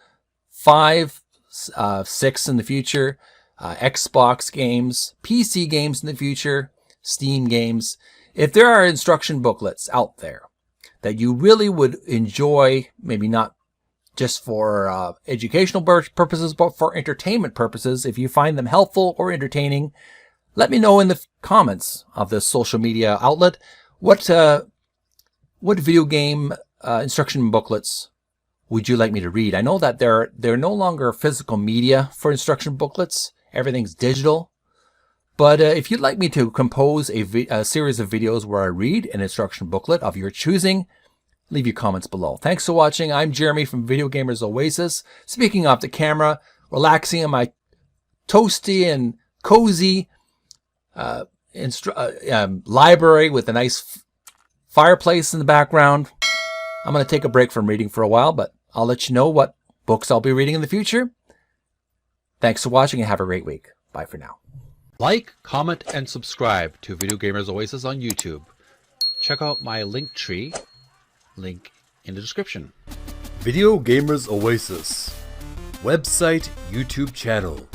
5, 6 in the future, Xbox games, PC games in the future, Steam games. If there are instruction booklets out there that you really would enjoy, maybe not just for educational purposes, but for entertainment purposes, if you find them helpful or entertaining, let me know in the comments of this social media outlet what video game instruction booklets would you like me to read. I know that they're no longer physical media for instruction booklets. Everything's digital. But if you'd like me to compose a series of videos where I read an instruction booklet of your choosing, leave your comments below. Thanks for watching. I'm Jeremy from Video Gamers Oasis, speaking off the camera, relaxing in my toasty and cozy library with a nice fireplace in the background. I'm going to take a break from reading for a while, but I'll let you know what books I'll be reading in the future. Thanks for watching and have a great week. Bye for now. Like, comment, and subscribe to Video Gamers Oasis on YouTube. Check out my link tree, link in the description. Video Gamers Oasis. Website, YouTube channel.